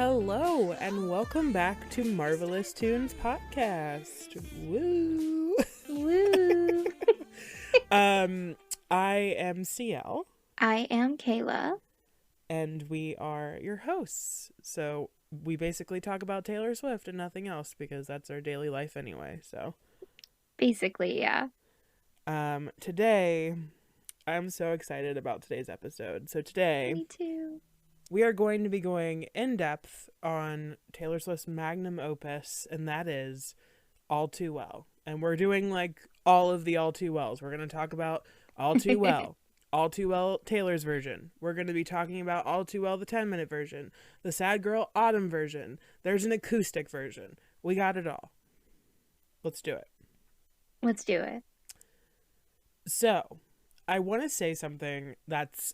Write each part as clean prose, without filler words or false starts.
Hello and welcome back to Marvelous Tunes Podcast. Woo! Woo! I am CL. I am Kayla. And we are your hosts. So we basically talk about Taylor Swift and nothing else because that's our daily life anyway. So basically, yeah. Today, I'm so excited about today's episode. So today, me too. We are going to be going in depth on Taylor Swift's magnum opus, and that is All Too Well. And we're doing like all of the All Too Wells. We're going to talk about All Too Well, All Too Well Taylor's version. We're going to be talking about All Too Well the 10-minute version, the Sad Girl Autumn version. There's an acoustic version. We got it all. Let's do it. Let's do it. So, I want to say something that's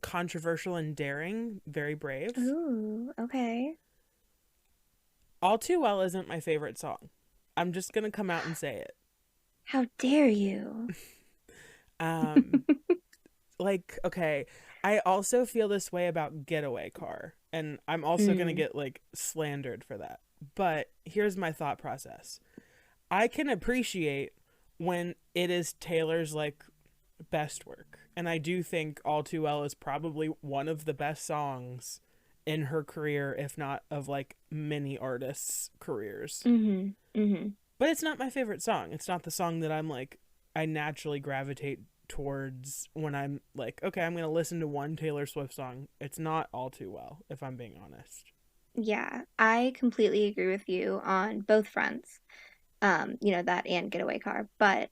controversial and daring, very brave. Ooh, okay. All Too Well isn't my favorite song. I'm just gonna come out and say it. How dare you? Like, okay, I also feel this way about Getaway Car, and I'm also gonna get like slandered for that. But here's my thought process. I can appreciate when it is Taylor's like best work, and I do think All Too Well is probably one of the best songs in her career, if not of like many artists' careers. But it's not my favorite song. It's not the song that I'm like I naturally gravitate towards when I'm like, okay, I'm gonna listen to one Taylor Swift song. It's not All Too Well, if I'm being honest. Yeah, I completely agree with you on both fronts. That and Getaway Car, but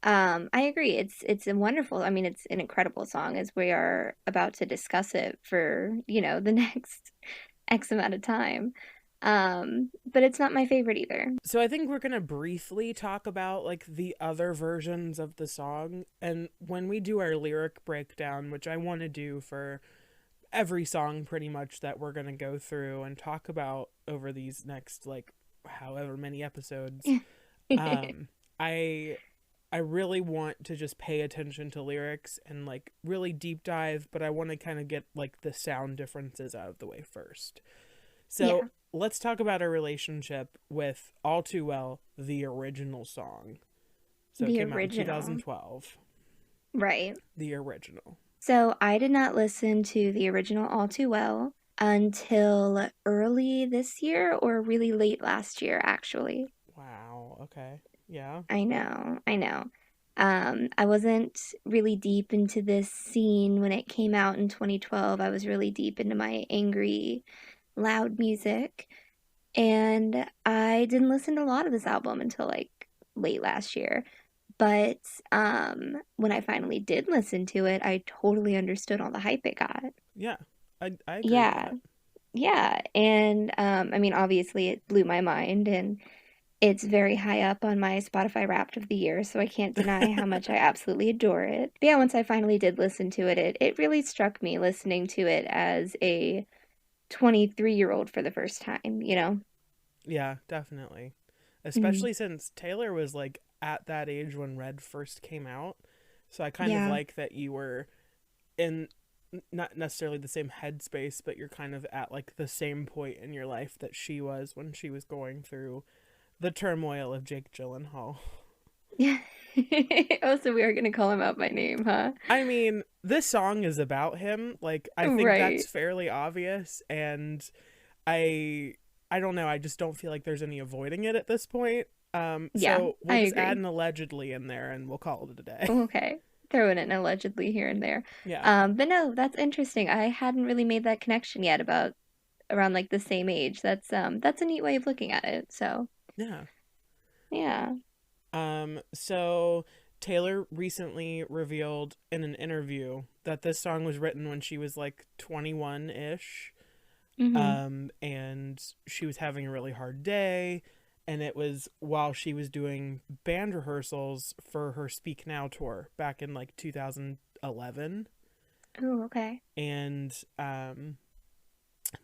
I agree. It's a wonderful, it's an incredible song as we are about to discuss it for, the next X amount of time. But it's not my favorite either. So I think we're going to briefly talk about like the other versions of the song, and when we do our lyric breakdown, which I want to do for every song pretty much that we're going to go through and talk about over these next like however many episodes, I really want to just pay attention to lyrics and like really deep dive, but I want to kind of get like the sound differences out of the way first. So let's talk about our relationship with All Too Well, the original song. So it came out in 2012. Right. The original. So I did not listen to the original All Too Well until early this year or really late last year, actually. Wow. Okay. Yeah. I know. I wasn't really deep into this scene when it came out in 2012. I was really deep into my angry, loud music. And I didn't listen to a lot of this album until like late last year. But when I finally did listen to it, I totally understood all the hype it got. Yeah. I agree with that. Yeah. And obviously it blew my mind, and it's very high up on my Spotify Wrapped of the Year, so I can't deny how much I absolutely adore it. But yeah, once I finally did listen to it, it really struck me listening to it as a 23-year-old for the first time, Yeah, definitely. Especially since Taylor was like at that age when Red first came out. So I kind of like that you were in not necessarily the same headspace, but you're kind of at like the same point in your life that she was when she was going through the turmoil of Jake Gyllenhaal. Yeah. Oh, so we are going to call him out by name, huh? I mean, this song is about him. Like, I think that's fairly obvious, and I don't know, I just don't feel like there's any avoiding it at this point. So we'll just add an allegedly in there and we'll call it a day. Okay. Throw in an allegedly here and there. Yeah. But no, that's interesting. I hadn't really made that connection yet about around like the same age. That's a neat way of looking at it. So yeah. Yeah. So Taylor recently revealed in an interview that this song was written when she was like 21-ish. And she was having a really hard day, and it was while she was doing band rehearsals for her Speak Now tour back in like 2011. Oh, okay. And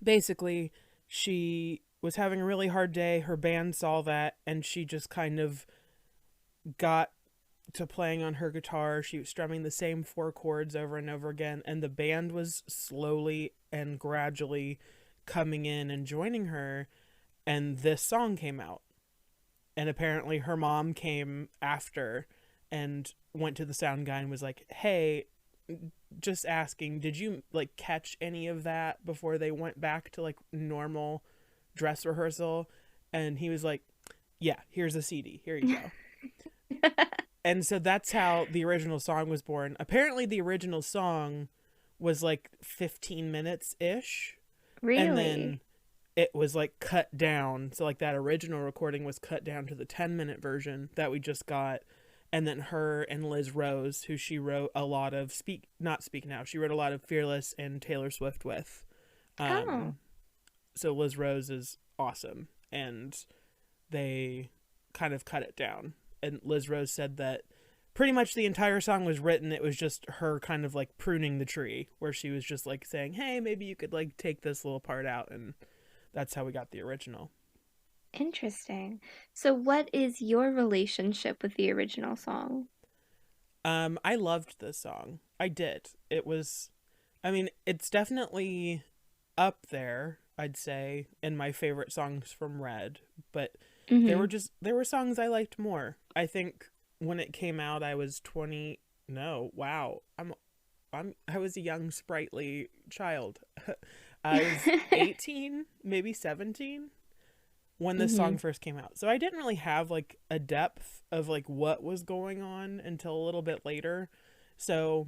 basically she was having a really hard day. Her band saw that, and she just kind of got to playing on her guitar. She was strumming the same 4 chords over and over again, and the band was slowly and gradually coming in and joining her, and this song came out. And apparently her mom came after and went to the sound guy and was like, "Hey, just asking, did you like catch any of that before they went back to like normal dress rehearsal?" And he was like, "Yeah, here's a CD. Here you go." And so that's how the original song was born. Apparently the original song was like 15 minutes ish, and then Really? it was like cut down. So like that original recording was cut down to the 10-minute version that we just got. And then her and Liz Rose, who she wrote a lot of Speak Now, she wrote a lot of Fearless and Taylor Swift with. Oh, Um, so Liz Rose is awesome, and they kind of cut it down. And Liz Rose said that pretty much the entire song was written. It was just her kind of like pruning the tree, where she was just like saying, "Hey, maybe you could like take this little part out," and that's how we got the original. interesting. So, what is your relationship with the original song? I loved this song. I did. It was, I mean, it's definitely up there, I'd say, in my favorite songs from Red, but Mm-hmm. there were songs I liked more. I think when it came out I was 20. No, wow. I was a young sprightly child. I was 18, maybe 17 when this Mm-hmm. song first came out. So I didn't really have like a depth of like what was going on until a little bit later. So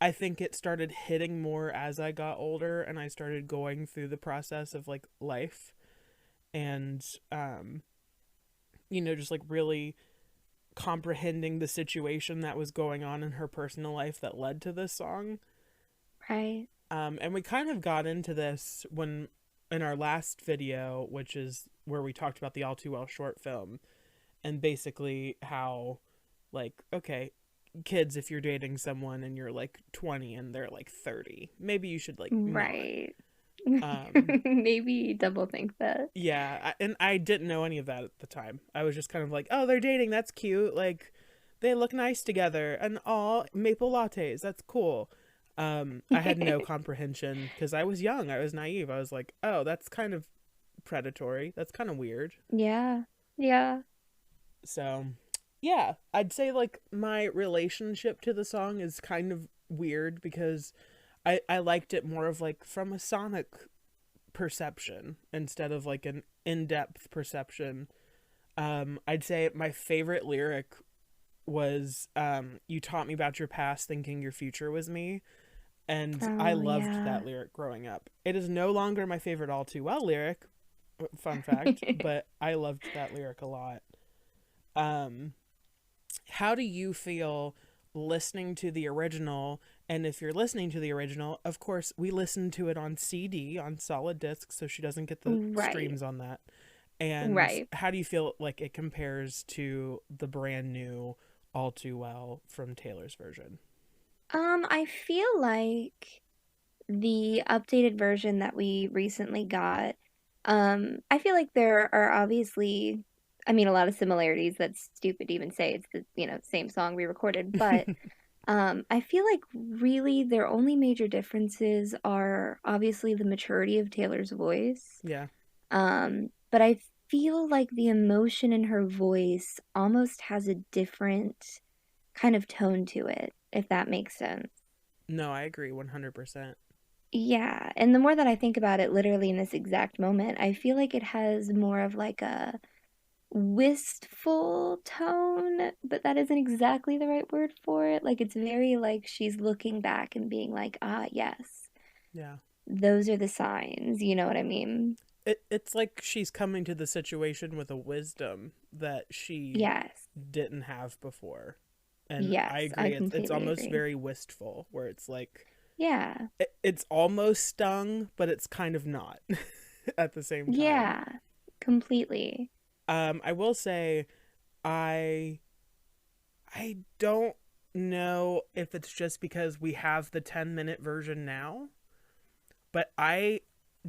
I think it started hitting more as I got older and I started going through the process of like life, and just like really comprehending the situation that was going on in her personal life that led to this song. Right. And we kind of got into this when in our last video, which is where we talked about the All Too Well short film, and basically how, like, okay, kids, if you're dating someone and you're like 20 and they're like 30, maybe you should like not. Right. Um, Maybe double think that. yeah, and I didn't know any of that at the time. I was just kind of like, oh, they're dating, that's cute. Like, they look nice together, and all maple lattes, that's cool. I had no comprehension because I was young. I was naive. I was like, oh, that's kind of predatory. That's kind of weird. Yeah. Yeah. So, yeah, I'd say like my relationship to the song is kind of weird because I liked it more of like from a sonic perception instead of like an in-depth perception. I'd say my favorite lyric was "You taught me about your past, thinking your future was me," and I Oh, loved yeah. that lyric growing up. It is no longer my favorite All Too Well lyric, fun fact, but I loved that lyric a lot. Um, how do you feel listening to the original? And if you're listening to the original, of course, we listened to it on CD, on solid disc, so she doesn't get the Right. streams on that. And Right. how do you feel like it compares to the brand new All Too Well from Taylor's version? I feel like the updated version that we recently got, I feel like there are obviously, I mean, a lot of similarities. That's stupid to even say it's the, same song re-recorded, but I feel like really their only major differences are obviously the maturity of Taylor's voice. Yeah. But I feel like the emotion in her voice almost has a different kind of tone to it, if that makes sense. No, I agree 100%. Yeah, and the more that I think about it literally in this exact moment, I feel like it has more of like a wistful tone, but that isn't exactly the right word for it. Like it's very like she's looking back and being like, "Ah, yes. Yeah. Those are the signs." You know what I mean? It's like she's coming to the situation with a wisdom that she Yes. didn't have before. And I Yes, I agree. It's completely almost agree. very wistful, where it's like Yeah. it's almost stung, but it's kind of not at the same time. Yeah. Completely. I will say I I don't know if it's just because we have the 10-minute version now, but I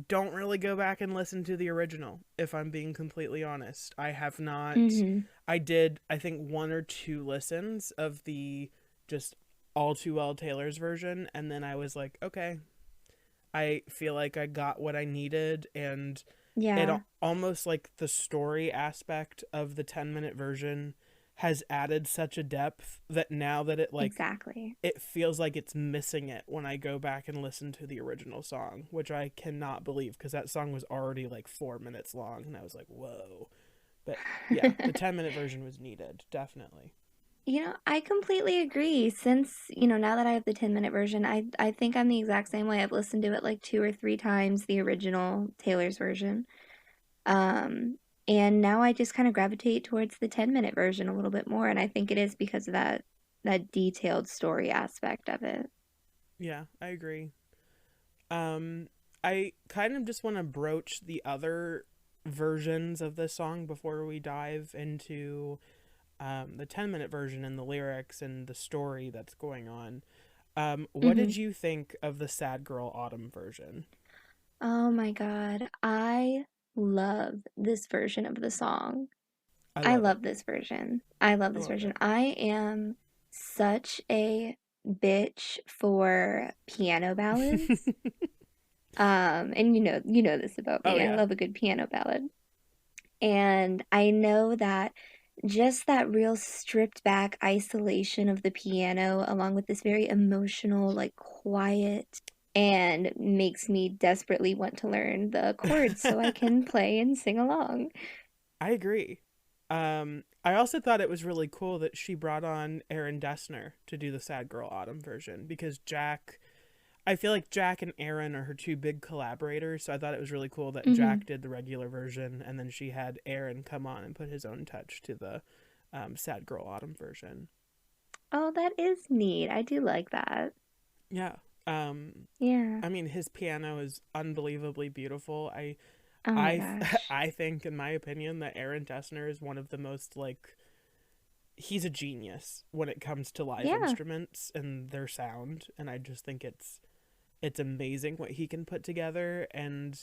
don't really go back and listen to the original, if I'm being completely honest. I have not. Mm-hmm. I did, I think, one or two listens of the just All Too Well Taylor's version, and then I was like, okay, I feel like I got what I needed, and it Yeah, almost like the story aspect of the 10-minute version has added such a depth that now that exactly. it feels like it's missing it when I go back and listen to the original song, which I cannot believe because that song was already like 4 minutes long, and I was like, whoa. But yeah, the 10-minute version was needed, definitely. I completely agree. Since, now that I have the 10-minute version, I think I'm the exact same way. I've listened to it like two or three times, the original Taylor's version. Um, and now I just kind of gravitate towards the 10-minute version a little bit more, and I think it is because of that detailed story aspect of it. Yeah, I agree. Um, I kind of just want to broach the other versions of this song before we dive into the 10-minute version and the lyrics and the story that's going on. What Hmm. did you think of the Sad Girl Autumn version? Oh my God. I love this version of the song. I I love it. love this version. I love I this love version. it. I am such a bitch for piano ballads. And you know this about Oh me. I yeah. love a good piano ballad. And I know that just that real stripped back isolation of the piano, along with this very emotional, like quiet, and makes me desperately want to learn the chords so I can play and sing along. I agree. I also thought it was really cool that she brought on Aaron Dessner to do the Sad Girl Autumn version because I feel like Jack and Aaron are her two big collaborators, so I thought it was really cool that Hmm. Jack did the regular version and then she had Aaron come on and put his own touch to the Sad Girl Autumn version. Oh, that is neat. I do like that. Yeah. Um, Yeah. I mean, his piano is unbelievably beautiful. Oh my gosh. I think, in my opinion, that Aaron Dessner is one of the most he's a genius when it comes to live Yeah. instruments and their sound, and I just think it's amazing what he can put together. And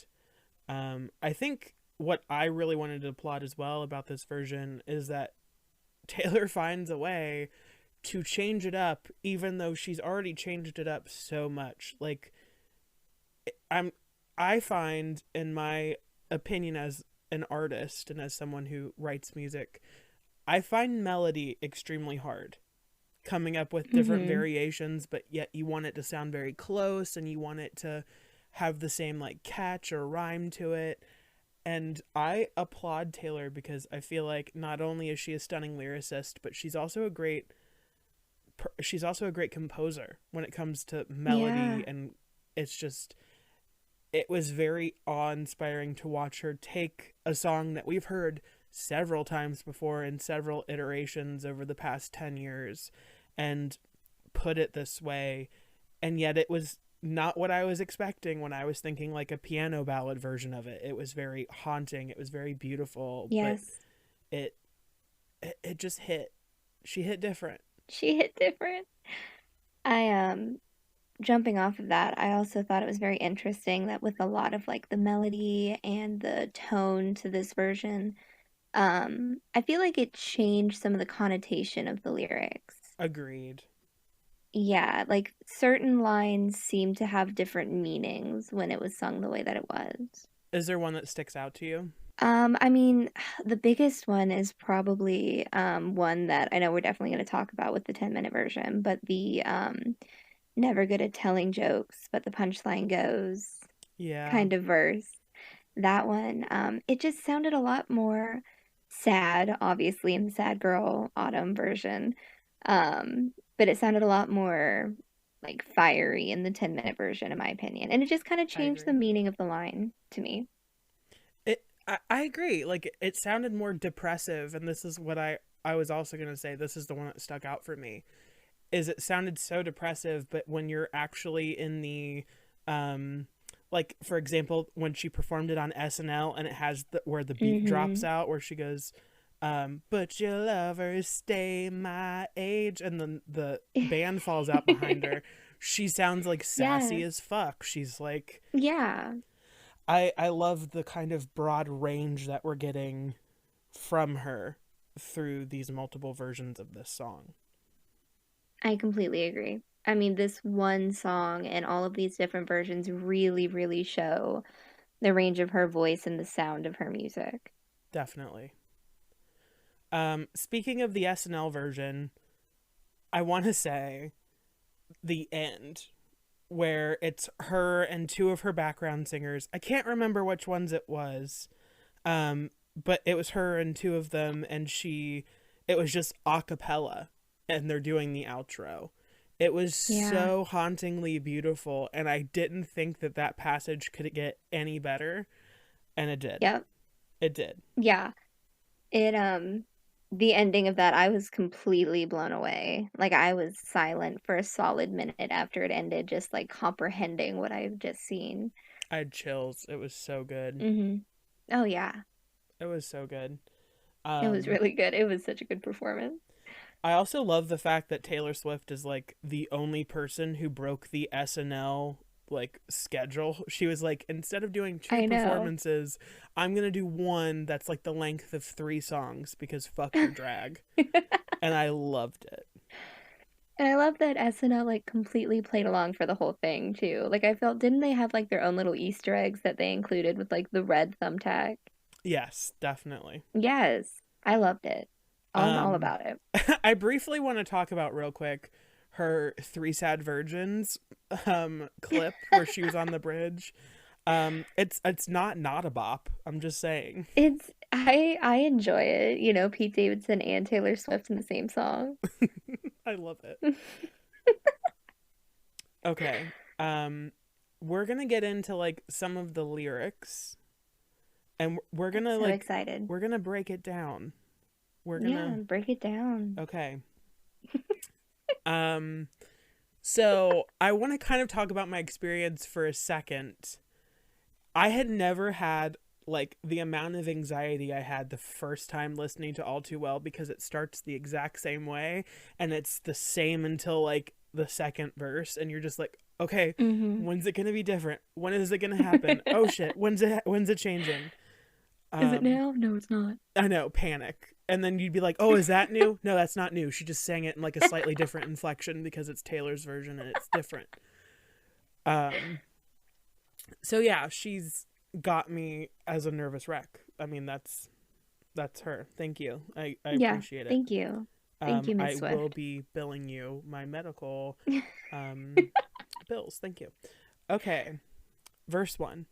I think what I really wanted to applaud as well about this version is that Taylor finds a way to change it up, even though she's already changed it up so much. Like I'm, I find, in my opinion, as an artist and as someone who writes music, I find melody extremely hard. Coming up with different Hmm. variations, but yet you want it to sound very close and you want it to have the same like catch or rhyme to it. And I applaud Taylor because I feel like not only is she a stunning lyricist, but she's also a great composer when it comes to melody. Yeah. And it's just, it was very awe-inspiring to watch her take a song that we've heard several times before in several iterations over the past 10 years and put it this way. And yet it was not what I was expecting when I was thinking like a piano ballad version of it. It was very haunting, it was very beautiful, but Yes. it it just hit. She hit different. She hit different. I jumping off of that, I also thought it was very interesting that with a lot of like the melody and the tone to this version, I feel like it changed some of the connotation of the lyrics. Agreed. Yeah, like certain lines seem to have different meanings when it was sung the way that it was. Is there one that sticks out to you? I mean, the biggest one is probably one that I know we're definitely going to talk about with the 10-minute version, but the never good at telling jokes, but the punchline goes Yeah, kind of verse. That one, it just sounded a lot more sad, obviously, in the Sad Girl Autumn version. But it sounded a lot more like fiery in the 10-minute version, in my opinion. And it just kind of I changed the agree. meaning of the line to me. I agree. Like it sounded more depressive, and this is what I was also gonna say. This is the one that stuck out for me. Is it sounded so depressive, but when you're actually in the, um, like for example, when she performed it on SNL, and it has where the beat drops Mm-hmm. out, where she goes, "But your lovers stay my age," and then the band falls out behind her. She sounds like sassy Yes. as fuck. She's like, Yeah, I love the kind of broad range that we're getting from her through these multiple versions of this song. I completely agree. I mean, this one song and all of these different versions really, really show the range of her voice and the sound of her music. Definitely. Speaking of the SNL version, I want to say the end where it's her and two of her background singers. I can't remember which ones it was. But it was her and two of them, and it was just a cappella, and they're doing the outro. It was Yeah. so hauntingly beautiful, and I didn't think that that passage could get any better, and it did. Yep. It did. Yeah. It the ending of that, I was completely blown away. Like I was silent for a solid minute after it ended, just like comprehending what I've just seen. I had chills. It was so good. Mhm. Oh yeah. It was so good. It was Um, really good. It was such a good performance. I also love the fact that Taylor Swift is like the only person who broke the SNL like schedule. She was like, instead of doing two I know. performances, I'm gonna do one that's like the length of 3 songs because fuck your drag. And I loved it. And I love that SNL like completely played along for the whole thing too. Like I felt, didn't they have like their own little Easter eggs that they included with like the red thumbtack? Yes, definitely. Yes, I loved it. I'm all Um about it. I briefly want to talk about real quick her Three Sad Virgins clip where she was on the bridge. It's not a bop. I'm just saying. It's I enjoy it. You know, Pete Davidson and Taylor Swift in the same song. I love it. Okay. Um we're going to get into like some of the lyrics and So excited. we're going to break it down. We're going Yeah, to break it down. Okay. Um so I want to kind of talk about my experience for a second. I had never had like the amount of anxiety I had the first time listening to All Too Well because it starts the exact same way and it's the same until like the second verse and you're just like, okay, Hmm. when's it gonna be different? When is it gonna happen? Oh shit, when's it changing? Is it Um, now? No, it's not. I know, panic. And then you'd be like, oh, is that new? No, that's not new. She just sang it in like a slightly different inflection because it's Taylor's version and it's different. Um, so yeah, she's got me as a nervous wreck. I mean, that's her. Thank you. I Yeah, appreciate it. thank you. Thank you, Miss I will Swift. be billing you my medical um bills. Thank you. Okay. Verse 1.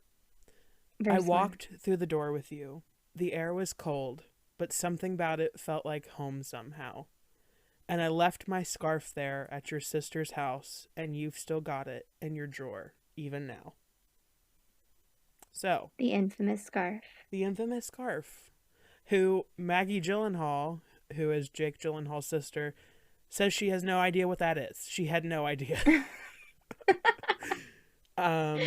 I Verse one. walked through the door with you. The air was cold, but something about it felt like home somehow. And I left my scarf there at your sister's house, and you've still got it in your drawer, even now. So, The infamous scarf. the infamous scarf, who Maggie Gyllenhaal, who is Jake Gyllenhaal's sister, says she has no idea what that is. She had no idea. um,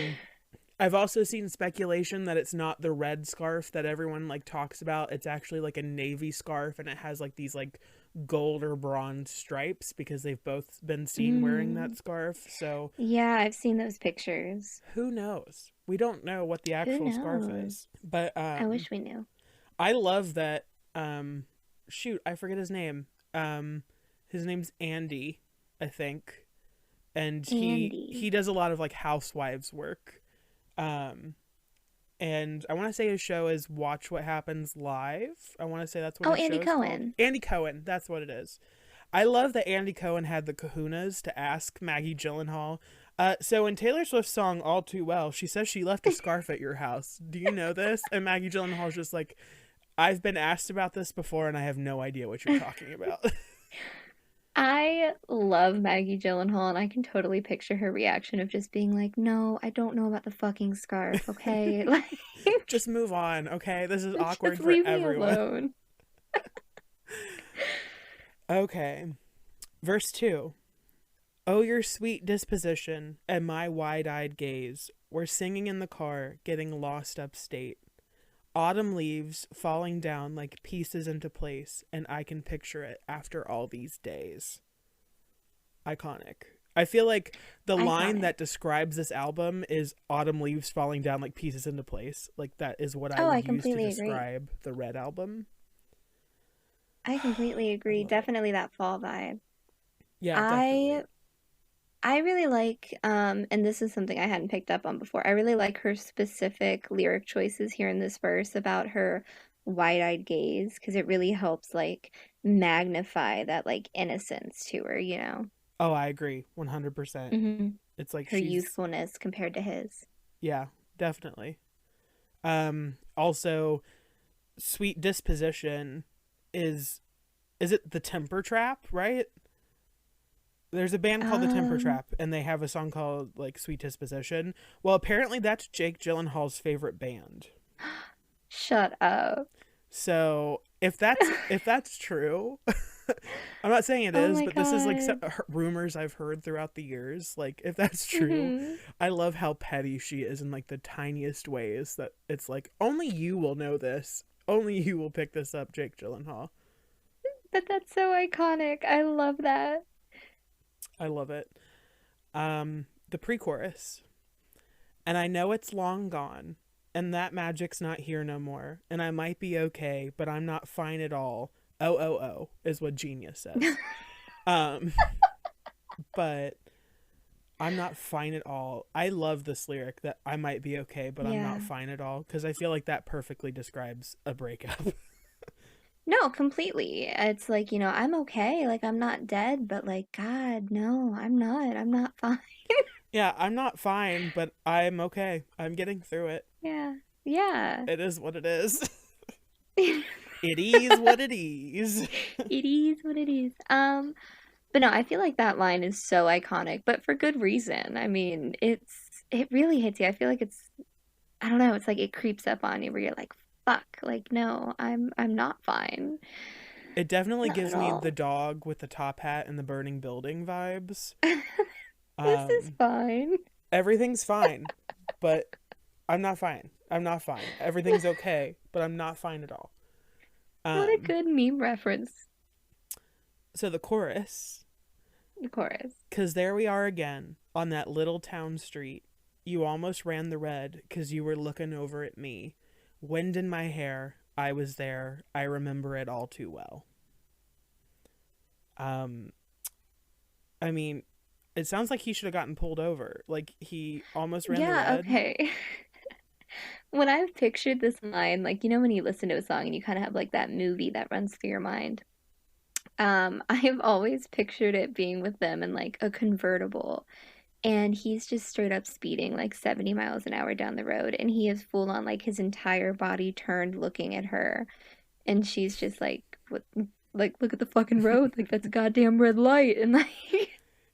I've also seen speculation that it's not the red scarf that everyone like talks about. It's actually like a navy scarf and it has like these like gold or bronze stripes because they've both been seen wearing that Mm, scarf. So yeah, I've seen those pictures. who knows? We don't know what the Who actual scarf knows? is. But I wish we knew. I love that shoot, I forget his name. His name's Andy, I think. And he Andy. does a lot of like housewives work. Um and I want to say his show is Watch What Happens Live. I want to say that's what Oh, his Andy show is called. Cohen. Andy Cohen, that's what it is. I love that Andy Cohen had the kahunas to ask Maggie Gyllenhaal. So in Taylor Swift's song All Too Well, she says she left a scarf at your house. Do you know this? And Maggie Gyllenhaal's just like, I've been asked about this before and I have no idea what you're talking about. I love Maggie Gyllenhaal, and I can totally picture her reaction of just being like, "No, I don't know about the fucking scarf, okay? Like, Just move on, okay? This is just awkward for leave me everyone. alone." Okay. Verse 2. Oh, your sweet disposition and my wide eyed gaze. We're singing in the car, getting lost upstate. Autumn leaves falling down like pieces into place, and I can picture it after all these days. Iconic. I feel like the line Iconic. that describes this album is autumn leaves falling down like pieces into place. Like that is what I Oh, I would use to completely agree. describe the Red album. I completely I agree. love it. Definitely that fall vibe. Yeah, I definitely. I really like, and this is something I hadn't picked up on before. I really like her specific lyric choices here in this verse about her wide-eyed gaze, because it really helps like magnify that like innocence to her, you know? Oh, I agree 100%. Hmm. It's like Her she's, youthfulness compared to his. yeah, definitely. Also, sweet disposition is is it the Temper Trap, right? There's a band called the Temper Um, Trap, and they have a song called like Sweet Disposition. Well, apparently that's Jake Gyllenhaal's favorite band. Shut up. So if that's true, I'm not saying it Oh is, my but this is like God. rumors I've heard throughout the years. Like if that's true, Hmm. I love how petty she is in like the tiniest ways. That it's like only you will know this. Only you will pick this up, Jake Gyllenhaal. But that's so iconic. I love that. I love it. The pre-chorus. And I know it's long gone, and that magic's not here no more. And I might be okay, but I'm not fine at all. Oh, oh, oh, is what Genius says. Um, but I'm not fine at all. I love this lyric that I might be okay, but I'm not Yeah. fine at all, because I feel like that perfectly describes a breakup. No, completely. It's like, I'm okay. Like, I'm not dead, but like, God, no, I'm not. I'm not fine. Yeah, I'm not fine, but I'm okay. I'm getting through it. Yeah. Yeah. It is what it is. It It is what it is. is what it is. But no, I feel like that line is so iconic, but for good reason. I mean, it really hits you. I feel like I don't know, it's like it creeps up on you where you're like, fuck, like no, I'm not fine. It definitely Not at gives me the all. dog with the top hat and the burning building vibes. This is Um, fine. Everything's fine, but I'm not fine. I'm not fine. Everything's okay, but I'm not fine at all. What a Um, good meme reference. so the chorus, The chorus. 'cause there we are again on that little town street. You almost ran the red 'cause you were looking over at me. Wind in my hair. I was there. I remember it all too well. Um, I mean, it sounds like he should have gotten pulled over. Like he almost ran the Yeah, red. okay. When I've pictured this line, like when you listen to a song and you kind of have like that movie that runs through your mind. I've always pictured it being with them in like a convertible, and he's just straight up speeding like 70 miles an hour down the road, and he is full on like his entire body turned looking at her, and she's just like, what, like, look at the fucking road, like that's a goddamn red light, and like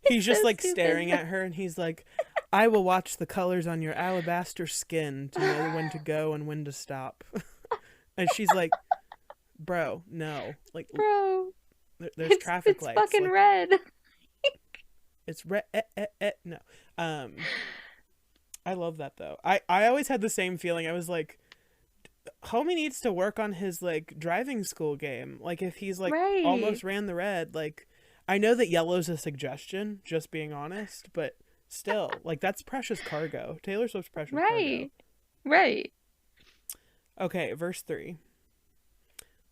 He's it's just so like stupid. staring at her and he's like, I will watch the colors on your alabaster skin to know when to go and when to stop. And she's like, bro, no. Like, Bro, there's it's traffic it's lights. fucking Like, red. it's red. No. I love that though. I always had the same feeling. I was like, homie needs to work on his like driving school game. Like, if he's like Right. almost ran the red, like, I know that yellow's a suggestion, just being honest, but still, like, that's precious cargo. Taylor Swift's precious cargo. Right. Right. Okay, verse 3.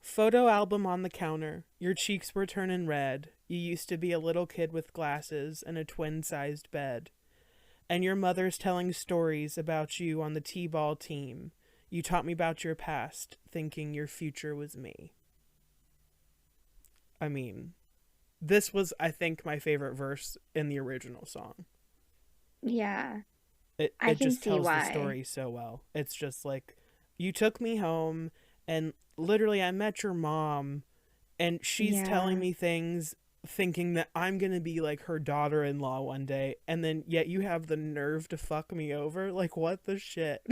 Photo album on the counter. Your cheeks were turning red. You used to be a little kid with glasses and a twin sized bed. And your mother's telling stories about you on the T ball team. You taught me about your past, thinking your future was me. I mean, this was, I think, my favorite verse in the original song. Yeah. I It can just see tells the why. story so well. It's just like, you took me home, and literally, I met your mom, and she's telling Yeah. me things thinking that I'm going to be like her daughter in law one day, and then yet you have the nerve to fuck me over? Like, what the shit?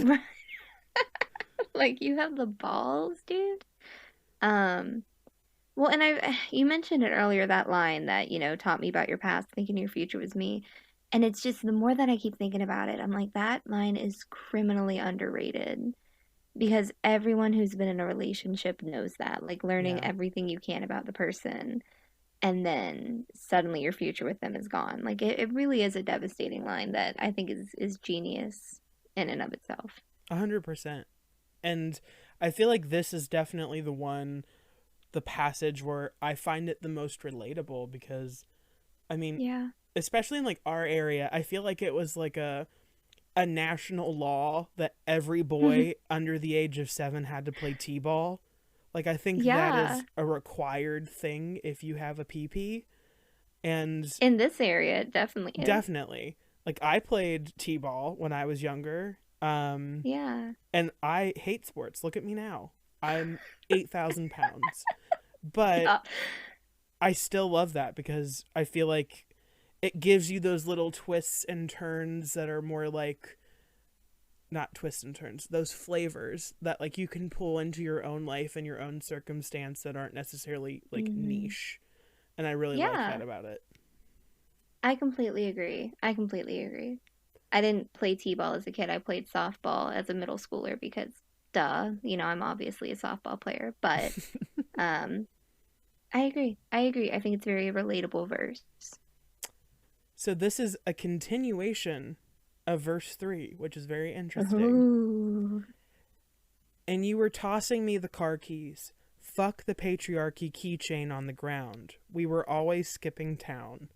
Like you have the balls, dude. Um, well, and you mentioned it earlier, that line that, taught me about your past, thinking your future was me. And it's just the more that I keep thinking about it, I'm like, that line is criminally underrated because everyone who's been in a relationship knows that. Like learning Yeah, everything you can about the person and then suddenly your future with them is gone. Like it really is a devastating line that I think is genius in and of itself. 100%. And I feel like this is definitely the passage where I find it the most relatable because, I mean, Yeah. especially in like our area, I feel like it was like a national law that every boy under the age of 7 had to play t-ball. Like I think that Yeah. is a required thing if you have a PP. And In this area, it definitely is. definitely, like I played t-ball when I was younger. Yeah. And I hate sports. Look at me now. I'm 8,000 pounds. But Yeah. I still love that because I feel like it gives you those little twists and turns that are more like, not twists and turns, those flavors that like you can pull into your own life and your own circumstance that aren't necessarily like Hmm. niche. And I really like that Yeah. about it. I completely agree. I completely agree. I didn't play t-ball as a kid. I played softball as a middle schooler because, duh, I'm obviously a softball player. But um, I agree. I agree. I think it's a very relatable verse. So this is a continuation of verse 3, which is very interesting. Ooh. And you were tossing me the car keys. Fuck the patriarchy keychain on the ground. We were always skipping town.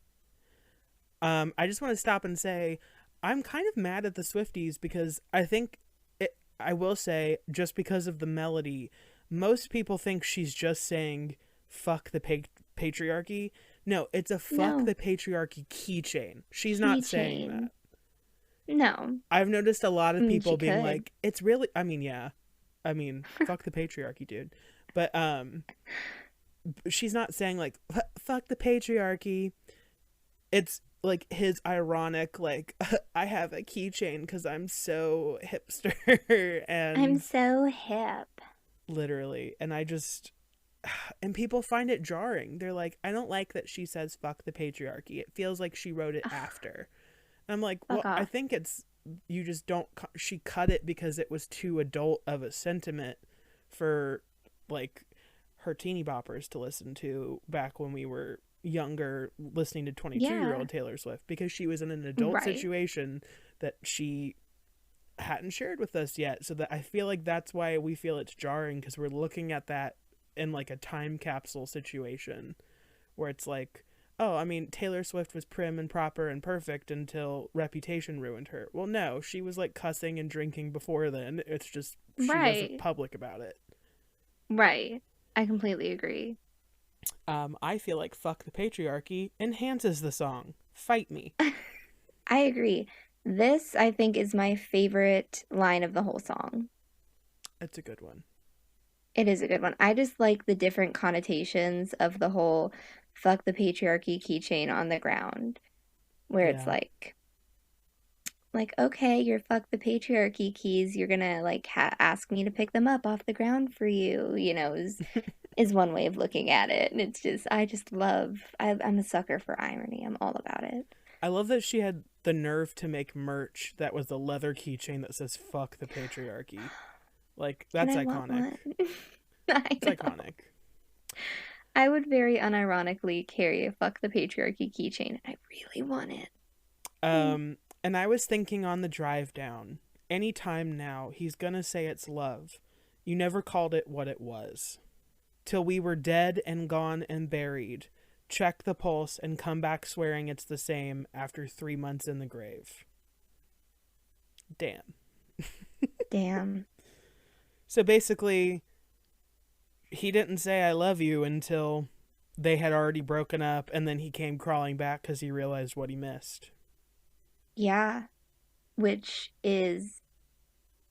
I just want to stop and say I'm kind of mad at the Swifties because I think I will say, just because of the melody, most people think she's just saying fuck the patriarchy. No, it's a fuck No. the patriarchy keychain. She's not saying Keychain. that. No. I've noticed a lot I of mean, people she being could. like, it's really, I mean, yeah. I mean, fuck the patriarchy, dude. But she's not saying like fuck the patriarchy. It's like his ironic like I have a keychain cuz I'm so hipster I'm and so hip. literally, and I just and people find it jarring. They're like, I don't like that she says fuck the patriarchy. It feels like she wrote it Ugh, after. And I'm like, fuck well, I off. think it's you just don't she cut it because it was too adult of a sentiment for like her teeny boppers to listen to back when we were younger, listening to 22-year-old Yeah. Taylor Swift, because she was in an adult Right. situation that she hadn't shared with us yet. So that I feel like that's why we feel it's jarring, because we're looking at that in like a time capsule situation where it's like, oh, I mean, Taylor Swift was prim and proper and perfect until Reputation ruined her. Well, no, she was like cussing and drinking before then. It's just she wasn't Right. public about it. Right. I completely agree. I feel like Fuck the Patriarchy enhances the song. Fight me. I agree. This, I think, is my favorite line of the whole song. It's a good one. It is a good one. I just like the different connotations of the whole fuck the patriarchy keychain on the ground, where it's Yeah. like, okay, your fuck the patriarchy keys, you're gonna like ask me to pick them up off the ground for you, is one way of looking at it. And it's just, I just love, I'm a sucker for irony. I'm all about it. I love that she had the nerve to make merch that was a leather keychain that says Fuck the Patriarchy. Like, And that's I want iconic. one. I It's know. iconic. I would very unironically carry a fuck the patriarchy keychain. I really want it. Mm. And I was thinking on the drive down, anytime now, he's gonna say it's love. You never called it what it was. Till we were dead and gone and buried. Check the pulse and come back swearing it's the same after 3 months in the grave. Damn. Damn. So basically, he didn't say I love you until they had already broken up, and then he came crawling back because he realized what he missed. Yeah. Which is,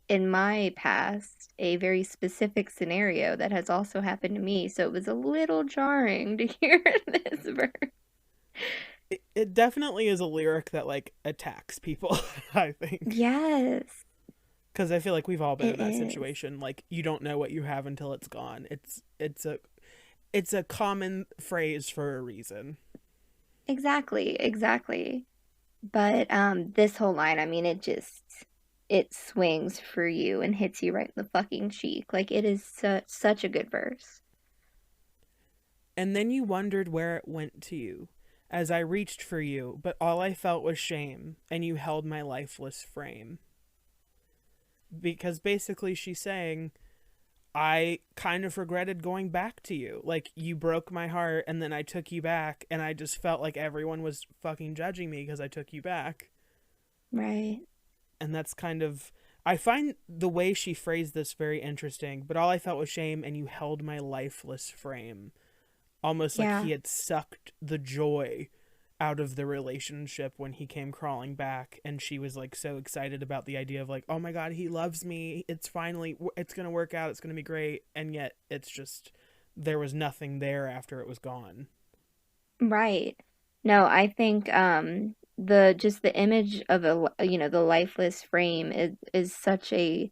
in my past, a very specific scenario that has also happened to me. So it was a little jarring to hear this verse. It definitely is a lyric that like attacks people, I think. Yes, Because I feel like we've all been in it that is. situation. Like you don't know what you have until it's gone. It's a common phrase for a reason. Exactly, exactly. But this whole line, I mean, it swings for you and hits you right in the fucking cheek. Like it is such a good verse. And then you wondered where it went to you, as I reached for you, but all I felt was shame, and you held my lifeless frame. Because basically she's saying, I kind of regretted going back to you. Like, you broke my heart, and then I took you back, and I just felt like everyone was fucking judging me because I took you back. Right. And that's kind of. I find the way she phrased this very interesting, but all I felt was shame, and you held my lifeless frame. Almost like Yeah. he had sucked the joy out of the relationship when he came crawling back, and she was like so excited about the idea of like, oh my god, he loves me, it's finally, it's gonna work out, it's gonna be great, and yet it's just there was nothing there after it was gone. Right. No, I think the just the image of the lifeless frame is such a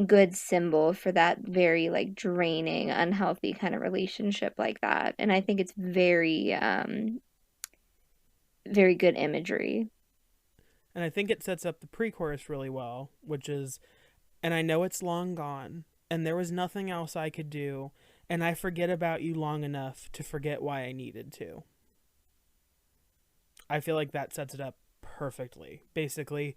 good symbol for that very like draining, unhealthy kind of relationship like that. And I think it's very good imagery. And I think it sets up the pre-chorus really well, which is, and I know it's long gone, and there was nothing else I could do, and I forget about you long enough to forget why I needed to. I feel like that sets it up perfectly. Basically,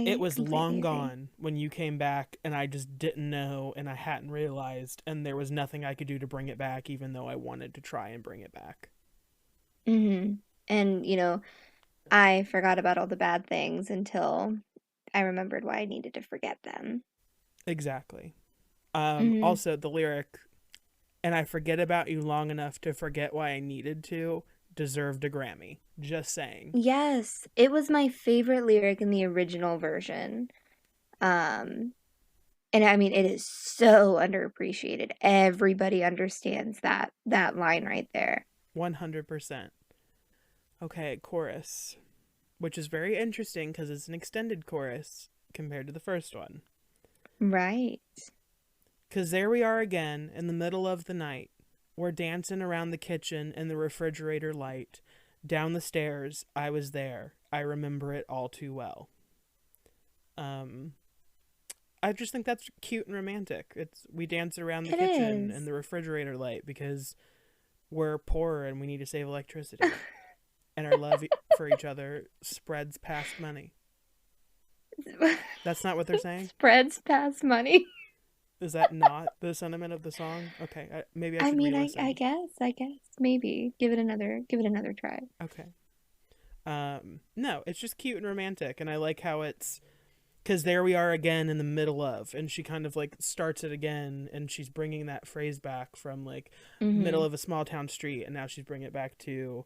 it I was completely long agree. gone when you came back, and I just didn't know, and I hadn't realized, and there was nothing I could do to bring it back, even though I wanted to try and bring it back. And I forgot about all the bad things until I remembered why I needed to forget them. Exactly. hmm Also, the lyric, and I forget about you long enough to forget why I needed to, deserved a Grammy. Just saying. Yes, it was my favorite lyric in the original version. Um, and I mean, it is so underappreciated. Everybody understands that line right there. 100%. Okay, chorus, which is very interesting because it's an extended chorus compared to the first one. Right. Because there we are again in the middle of the night. We're dancing around the kitchen in the refrigerator light. Down the stairs, I was there. I remember it all too well. Um, I just think that's cute and romantic. It's we dance around the It kitchen in is. the refrigerator light because we're poor and we need to save electricity. And our love for each other spreads past money. That's not what they're saying? Spreads past money. Is that not the sentiment of the song? Okay, maybe I I should mean, I re-listen. guess, maybe give it another try. Okay. No, it's just cute and romantic, and I like how it's because there we are again in the middle of, and she kind of like starts it again, and she's bringing that phrase back from like middle hmm of a small town street, and now she's bringing it back to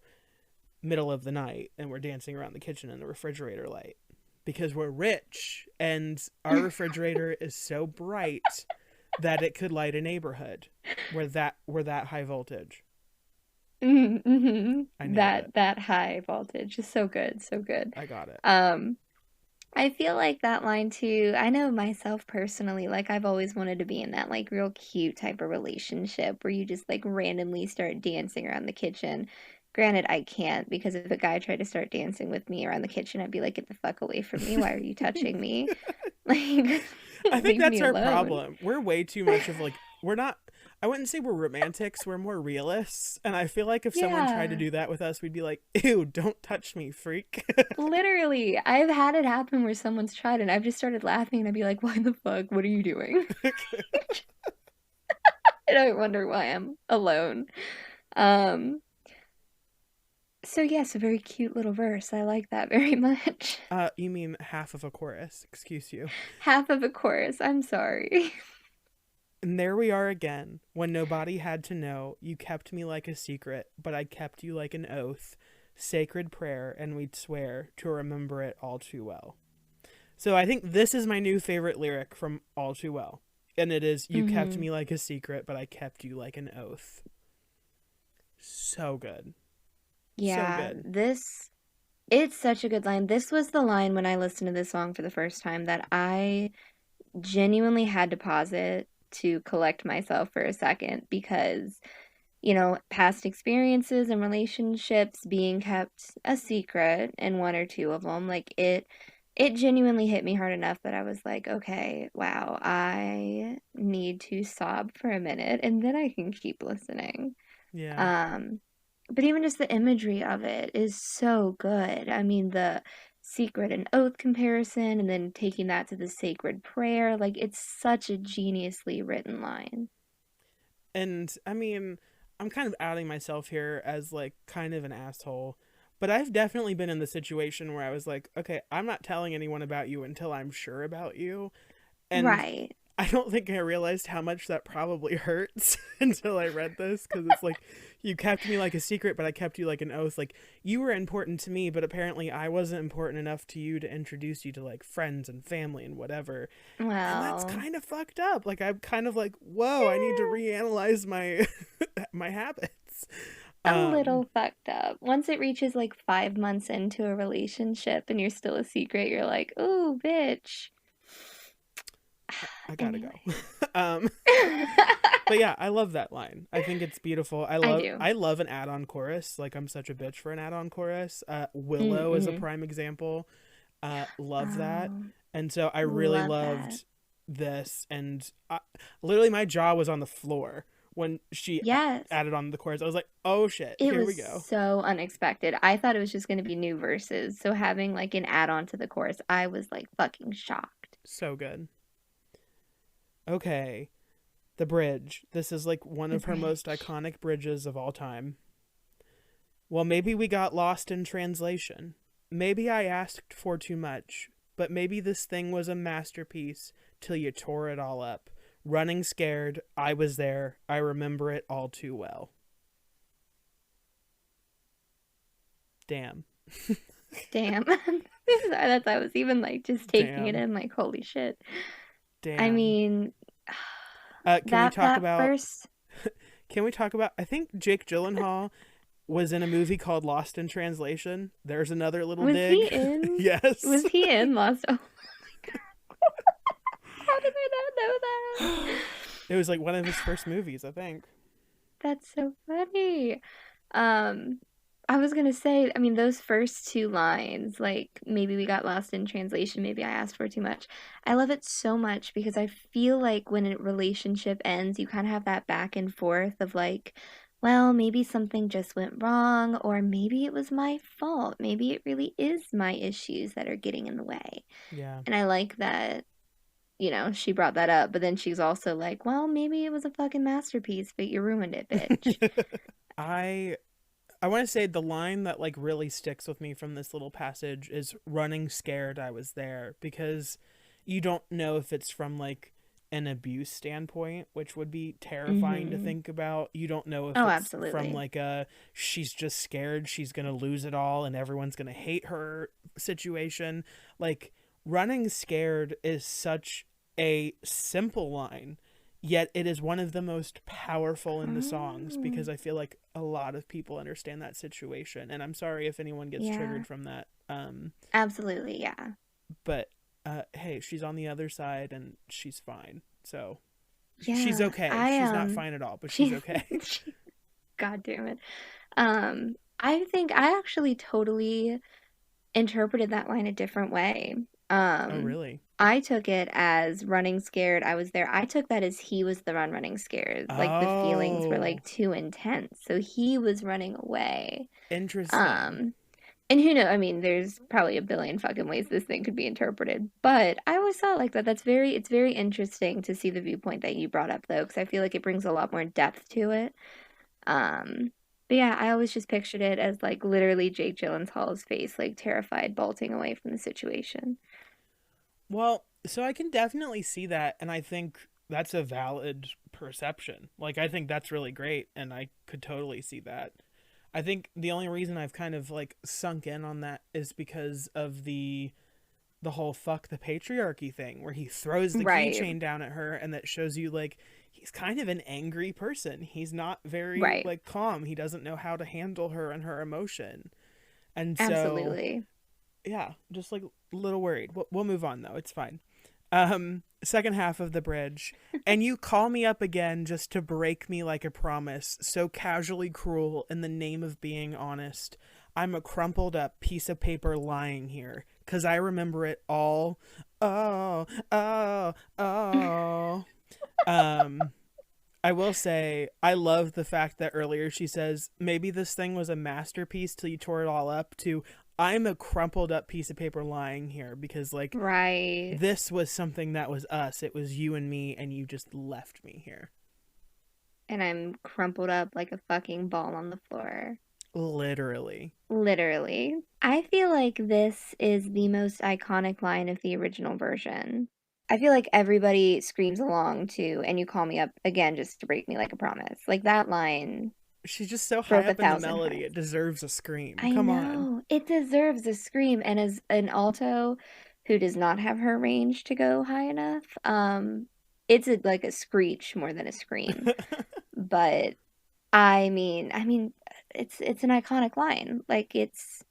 middle of the night, and we're dancing around the kitchen in the refrigerator light because we're rich, and our refrigerator is so bright that it could light a neighborhood. We're that high voltage. I nailed it. That high voltage is so good, so good. I got it. Um, I feel like that line too. I know myself personally, like I've always wanted to be in that like real cute type of relationship where you just like randomly start dancing around the kitchen. Granted, I can't because if a guy tried to start dancing with me around the kitchen, I'd be like, get the fuck away from me. Why are you touching me? Like, I think leave me that's our alone. problem. We're way too much of like we're not. I wouldn't say we're romantics. We're more realists, and I feel like if someone tried to Yeah. do that with us, we'd be like, "Ew, don't touch me, freak." Literally, I've had it happen where someone's tried and I've just started laughing and I'd be like, "Why the fuck? What are you doing?" And I wonder why I'm alone. Um, so yes, a very cute little verse. I like that very much. You mean half of a chorus? Excuse you. Half of a chorus. I'm sorry. And there we are again, when nobody had to know. You kept me like a secret, but I kept you like an oath, sacred prayer, and we'd swear to remember it all too well. So I think this is my new favorite lyric from All Too Well. And it is, you kept hmm me like a secret, but I kept you like an oath. So good. So Yeah, good. it's such a good line. This was the line when I listened to this song for the first time that I genuinely had to pause it to collect myself for a second because past experiences and relationships being kept a secret in one or two of them, like it genuinely hit me hard enough that I was like, okay, wow, I need to sob for a minute and then I can keep listening. Yeah. Um, but even just the imagery of it is so good. I mean, the secret and oath comparison and then taking that to the sacred prayer. Like, it's such a geniusly written line. And I mean, I'm kind of outing myself here as like kind of an asshole, but I've definitely been in the situation where I was like, okay, I'm not telling anyone about you until I'm sure about you. And Right. I don't think I realized how much that probably hurts until I read this, because it's like, you kept me like a secret, but I kept you like an oath. Like, you were important to me, but apparently I wasn't important enough to you to introduce you to like friends and family and whatever. And that's Well, kind of fucked up. Like, I'm kind of like, whoa, I need to eh, reanalyze my my habits. a Um, little fucked up. Once it reaches like 5 months into a relationship and you're still a secret, you're like, ooh, bitch. I gotta go. Anyway. um, but yeah, I love that line. I think it's beautiful. I do. I love an add-on chorus. Like, I'm such a bitch for an add-on chorus. Willow is a Mm-hmm. prime example. Love that. Oh, And so I really love that. loved this, and literally my jaw was on the floor when she Yes. added on the chorus. I was like, oh shit, It here was we go. so unexpected. I thought it was just going to be new verses. So having like an add-on to the chorus, I was like fucking shocked. So good. Okay, the bridge. This is like one The of her most bridge. iconic bridges of all time. Well, maybe we got lost in translation. Maybe I asked for too much, but maybe this thing was a masterpiece till you tore it all up. Running scared, I was there. I remember it all too well. Damn. Damn. That's I was even like just taking it Damn. in like holy shit. I Damn. mean, Can we talk that about? first Can we talk about? I think Jake Gyllenhaal was in a movie called Lost in Translation. There's another little was he dig. in Yes. was he in Lost? Oh my god. How did I not know that? It was like one of his first movies, I think. That's so funny. Um, I was gonna say, I mean, those first two lines, like maybe we got lost in translation, maybe I asked for too much. I love it so much because I feel like when a relationship ends, you kind of have that back and forth of like, well, maybe something just went wrong, or maybe it was my fault. Maybe it really is my issues that are getting in the way. Yeah. And I like that, she brought that up, but then she's also like, well, maybe it was a fucking masterpiece, but you ruined it, bitch. I I want to say the line that like really sticks with me from this little passage is running scared I was there, because you don't know if it's from like an abuse standpoint, which would be terrifying to Mm-hmm. think about. You don't know if Oh, it's from absolutely. like a she's just scared she's going to lose it all and everyone's going to hate her situation. Like, running scared is such a simple line, yet it is one of the most powerful in the songs, Oh, because I feel like a lot of people understand that situation, and I'm sorry if anyone gets yeah, triggered from that. absolutely. Yeah. But hey, she's on the other side and she's fine. So she's Yeah. okay. I She's not fine at all, but she's she, okay. she, God damn it. I think I actually totally interpreted that line a different way. Oh Um, really? I took it as running scared. I was there. I took that as he was the one running scared. Like the feelings were Oh, like too intense. So he was running away. interesting. Um, And who knows? I mean, there's probably a billion fucking ways this thing could be interpreted, but I always saw it like that. It's very interesting to see the viewpoint that you brought up, though, because I feel like it brings a lot more depth to it. Um, but yeah, I always just pictured it as like literally Jake Gyllenhaal's face, like terrified, bolting away from the situation. Well, so I can definitely see that, and I think that's a valid perception. Like, I think that's really great, and I could totally see that. I think the only reason I've kind of like sunk in on that is because of the whole fuck the patriarchy thing, where he throws the Right, keychain down at her, and that shows you like he's kind of an angry person. He's not very right, like calm. He doesn't know how to handle her and her emotion. And so absolutely. yeah, just like a little worried. We'll move on though. It's fine. Second half of the bridge. And you call me up again just to break me like a promise, so casually cruel in the name of being honest. I'm a crumpled up piece of paper lying here, 'cause I remember it all. Oh, oh, oh. Um, I will say, I love the fact that earlier she says, maybe this thing was a masterpiece till you tore it all up, to I'm a crumpled up piece of paper lying here because like Right. this was something that was us. It was you and me, and you just left me here. And I'm crumpled up like a fucking ball on the floor. Literally. Literally. I feel like this is the most iconic line of the original version. I feel like everybody screams along to "and you call me up again just to break me like a promise." Like that line She's just so high broke a up in the thousand melody. It hearts. deserves a scream. I Come on. know. It deserves a scream. And as an alto who does not have her range to go high enough, it's like a screech more than a scream. But I mean, it's an iconic line. Like it's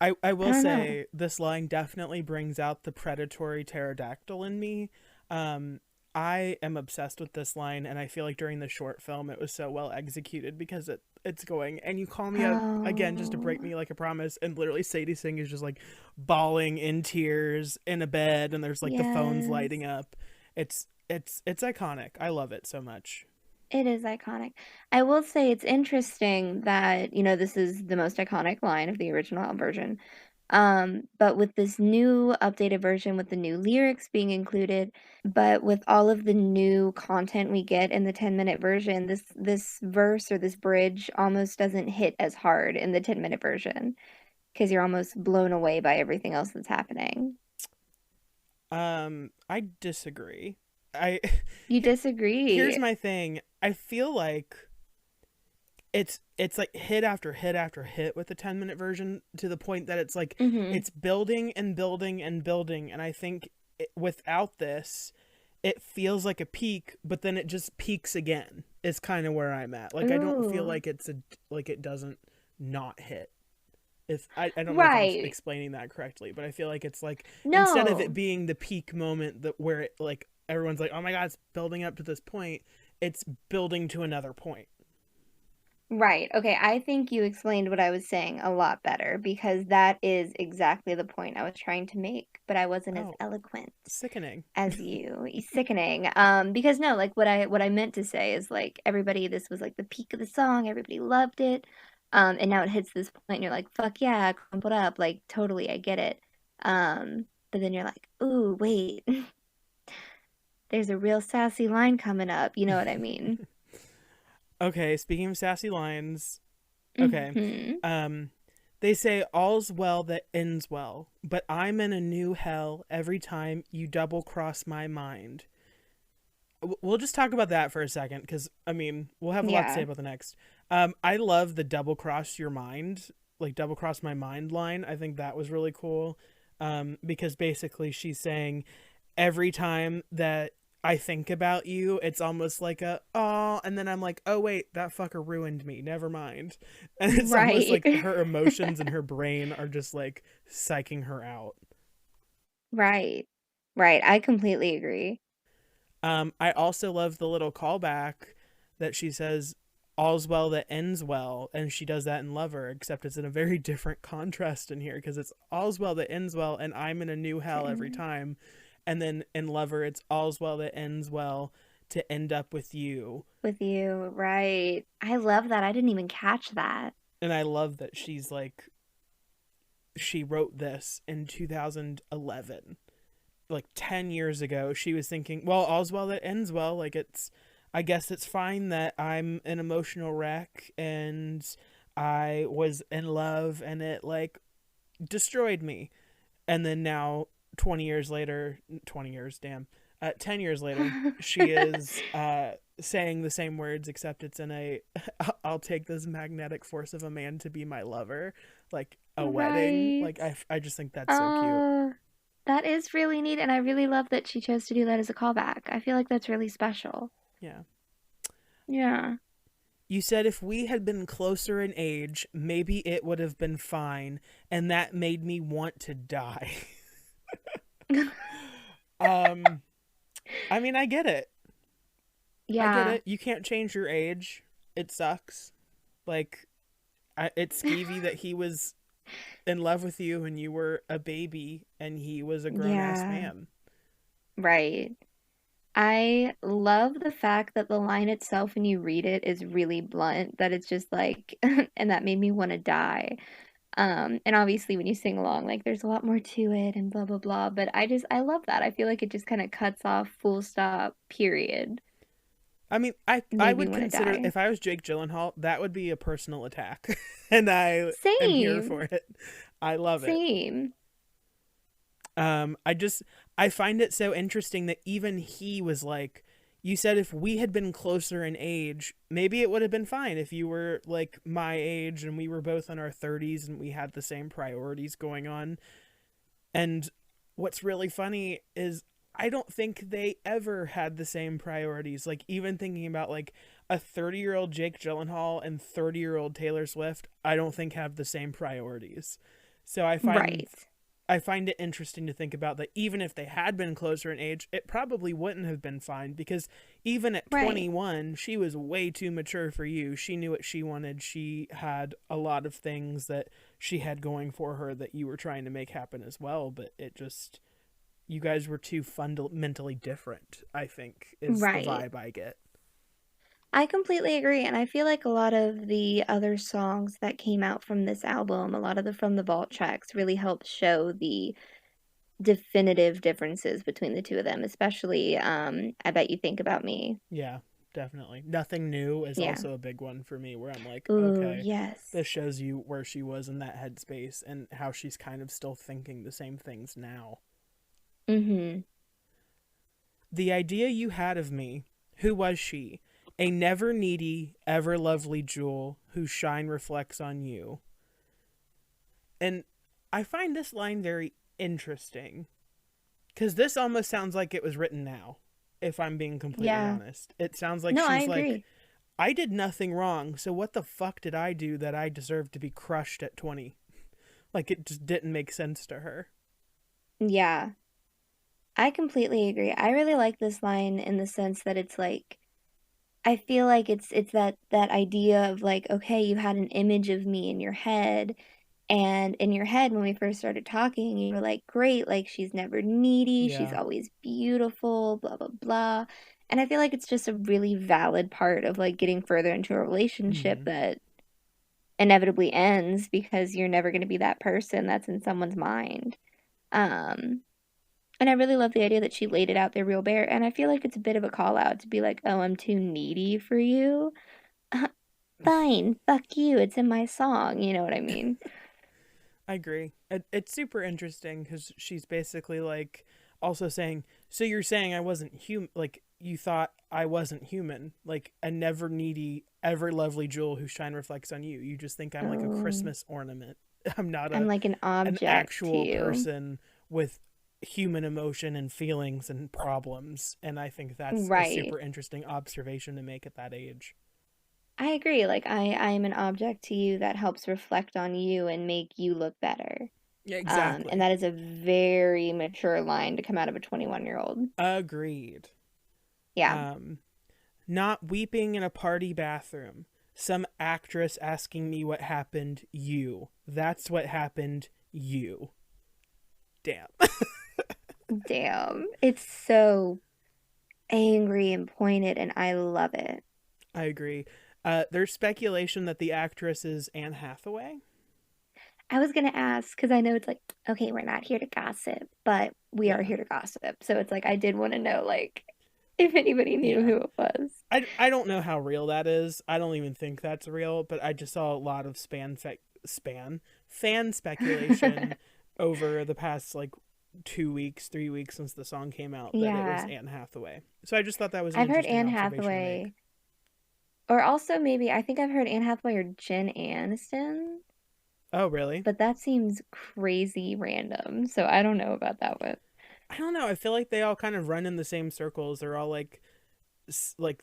I I will don't know. say this line definitely brings out the predatory pterodactyl in me. Um, I am obsessed with this line, and I feel like during the short film it was so well executed because it's going and you call me up again just to break Oh, me like a promise, and literally Sadie Singh is just like bawling in tears in a bed, and there's like the phones yes. lighting up. It's iconic. I love it so much. It is iconic. I will say it's interesting that, this is the most iconic line of the original version. But with this new updated version with the new lyrics being included, but with all of the new content we get in the 10-minute version, this verse or this bridge almost doesn't hit as hard in the 10-minute version because you're almost blown away by everything else that's happening. I disagree. I You here's disagree. my thing. I feel like it's like hit after hit after hit with the 10-minute version to the point that it's like Mm-hmm. it's building and building and building, and I think without this it feels like a peak, but then it just peaks again. Is kind of where I'm at. Like I don't feel Ooh. like it's a like it doesn't not hit. If I don't know if I'm Right. explaining that correctly, but I feel like it's like instead of it No. being the peak moment that where it like everyone's like, oh my god, it's building up to this point, it's building to another point. Right. Okay. I think you explained what I was saying a lot better because that is exactly the point I was trying to make, but I wasn't as Oh, eloquent sickening. as you. Sickening. Because no, like what I meant to say is like everybody, this was like the peak of the song. Everybody loved it. And now it hits this point and you're like, fuck yeah, crumpled up. Like totally, I get it. But then you're like, ooh, wait, there's a real sassy line coming up. You know what I mean? Okay, speaking of sassy lines, okay. Hmm. Um they say all's well that ends well, but I'm in a new hell every time you double cross my mind. We'll just talk about that for a second cuz I mean, we'll have a lot to say Yeah. about the next. I love the double cross your mind, like double cross my mind line. I think that was really cool. Because basically she's saying every time that I think about you, it's almost like a oh, and then I'm like, oh wait, that fucker ruined me. Never mind. And it's almost Right. like her emotions and her brain are just like psyching her out. Right. Right. I completely agree. I also love the little callback that she says, "All's well that ends well," and she does that in Lover, except it's in a very different contrast in here because it's all's well that ends well, and I'm in a new hell every Same. time, and then in Lover, it's all's well that ends well to end up with you. With you. Right. I love that. I didn't even catch that. And I love that she's like, she wrote this in 2011, like 10 years ago. She was thinking, well, all's well that ends well. Like, I guess it's fine that I'm an emotional wreck and I was in love and it like destroyed me. And then now, 20 years later, 20 years, damn, 10 years later, she is saying the same words, except it's in a I'll take this magnetic force of a man to be my lover, like a wedding. Right. Like, I just think that's so cute. Uh, that is really neat, and I really love that she chose to do that as a callback. I feel like that's really special. Yeah. Yeah. You said if we had been closer in age, maybe it would have been fine, and that made me want to die. um, I mean, I get it. I get Yeah. it. You can't change your age. It sucks. Like, it's skeevy that he was in love with you and you were a baby and he was a grown ass Yeah. man. Right. I love the fact that the line itself, when you read it, is really blunt, that it's just like, and that made me want to die. And obviously when you sing along, like there's a lot more to it and blah blah blah. But I love that. I feel like it just kind of cuts off full stop, period. I mean, I Made me would want to consider die. if I was Jake Gyllenhaal, that would be a personal attack, and I am here Same. for it. I love it. Same. I just I find it so interesting that even he was like, you said if we had been closer in age, maybe it would have been fine if you were like my age and we were both in our 30s and we had the same priorities going on. And what's really funny is I don't think they ever had the same priorities. Like even thinking about like a 30-year-old Jake Gyllenhaal and 30-year-old Taylor Swift, I don't think have the same priorities. So Right. I find it interesting to think about that even if they had been closer in age, it probably wouldn't have been fine because even at Right. 21, she was way too mature for you. She knew what she wanted. She had a lot of things that she had going for her that you were trying to make happen as well, but it just you guys were too fundamentally different, I think, is the Right. vibe I get. I completely agree. And I feel like a lot of the other songs that came out from this album, a lot of the From the Vault tracks really helped show the definitive differences between the two of them, especially I Bet You Think About Me. Yeah, definitely. Nothing New is Yeah. also a big one for me where I'm like, Ooh, okay, yes. this shows you where she was in that headspace and how she's kind of still thinking the same things now. Mm-hmm. The idea you had of me, who was she? A never needy, ever lovely jewel whose shine reflects on you. And I find this line very interesting because this almost sounds like it was written now, if I'm being completely Yeah. honest. It sounds like No, I she's like, agree. I did nothing wrong, so what the fuck did I do that I deserve to be crushed at 20? Like, it just didn't make sense to her. Yeah. I completely agree. I really like this line in the sense that it's like I feel like it's that idea of like, okay, you had an image of me in your head, and in your head when we first started talking, you were like, great, like she's never needy, she's Yeah. always beautiful, blah blah blah. And I feel like it's just a really valid part of like getting further into a relationship Mm-hmm. that inevitably ends because you're never going to be that person that's in someone's mind. Um and I really love the idea that she laid it out there real bare. And I feel like it's a bit of a call out to be like, oh, I'm too needy for you. Fine, fuck you. It's in my song. You know what I mean? I agree. It's super interesting because she's basically like also saying, so you're saying I wasn't human, like you thought I wasn't human, like a never needy, ever lovely jewel whose shine reflects on you. You just think I'm like a Oh, Christmas ornament. I'm not I'm like an an object to actual you. person with human emotion and feelings and problems. And I think that's a Right. super interesting observation to make at that age. I agree. Like I'm an object to you that helps reflect on you and make you look better. Yeah, And exactly. that is a very mature line to come out of a 21-year-old. Agreed. Yeah. Um, Not weeping in a party bathroom. Some actress asking me what happened, you. That's what happened, you. Damn. Damn. It's so angry and pointed, and I love it. I agree. There's speculation that the actress is Anne Hathaway. I was gonna ask because I know it's like, okay, we're not here to gossip, but we are Yeah. here to gossip. So it's like I did want to know, like, if anybody knew Yeah. who it was. I don't know how real that is. I don't even think that's real, but I just saw a lot of fan speculation over the past like 2 weeks, 3 weeks since the song came out that it was Yeah, Anne Hathaway. So I just thought that was an I've heard interesting Anne observation to make. Hathaway, or also maybe I think I've heard Anne Hathaway or Jen Aniston, Oh, really? but that seems crazy random. So I don't know about that one. I don't know. I feel like they all kind of run in the same circles. They're all like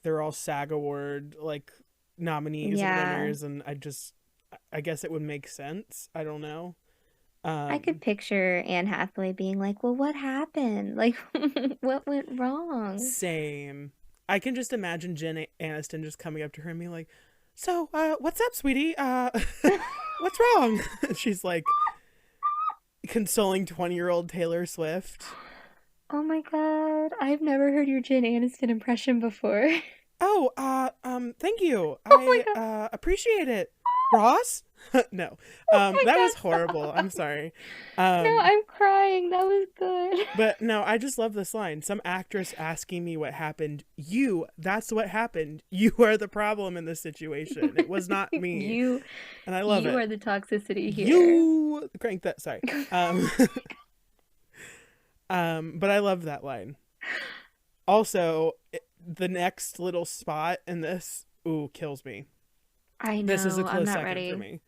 they're all SAG award like nominees and Yeah, winners, and I guess it would make sense. I don't know. I could Um, picture Anne Hathaway being like, "Well, what happened? Like, what went wrong?" Same. I can just imagine Aniston just coming up to her and being like, "So, what's up, sweetie? What's wrong?" She's like consoling 20-year-old Taylor Swift. Oh my God, I've never heard your Jen Aniston impression before. Oh, thank you. Oh my I God. appreciate it. Ross? No. Oh my That God, was horrible. stop. I'm sorry. No, Um, I'm crying. That was good. but no, I just love this line. Some actress asking me what happened. That's what happened. You are the problem in this situation. It was not me. You And I love you it. are the toxicity here. You crank that. Sorry. Um, but I love that line. Also, the next little spot in this, ooh, kills me. I This is a know. I'm close not second for ready. me.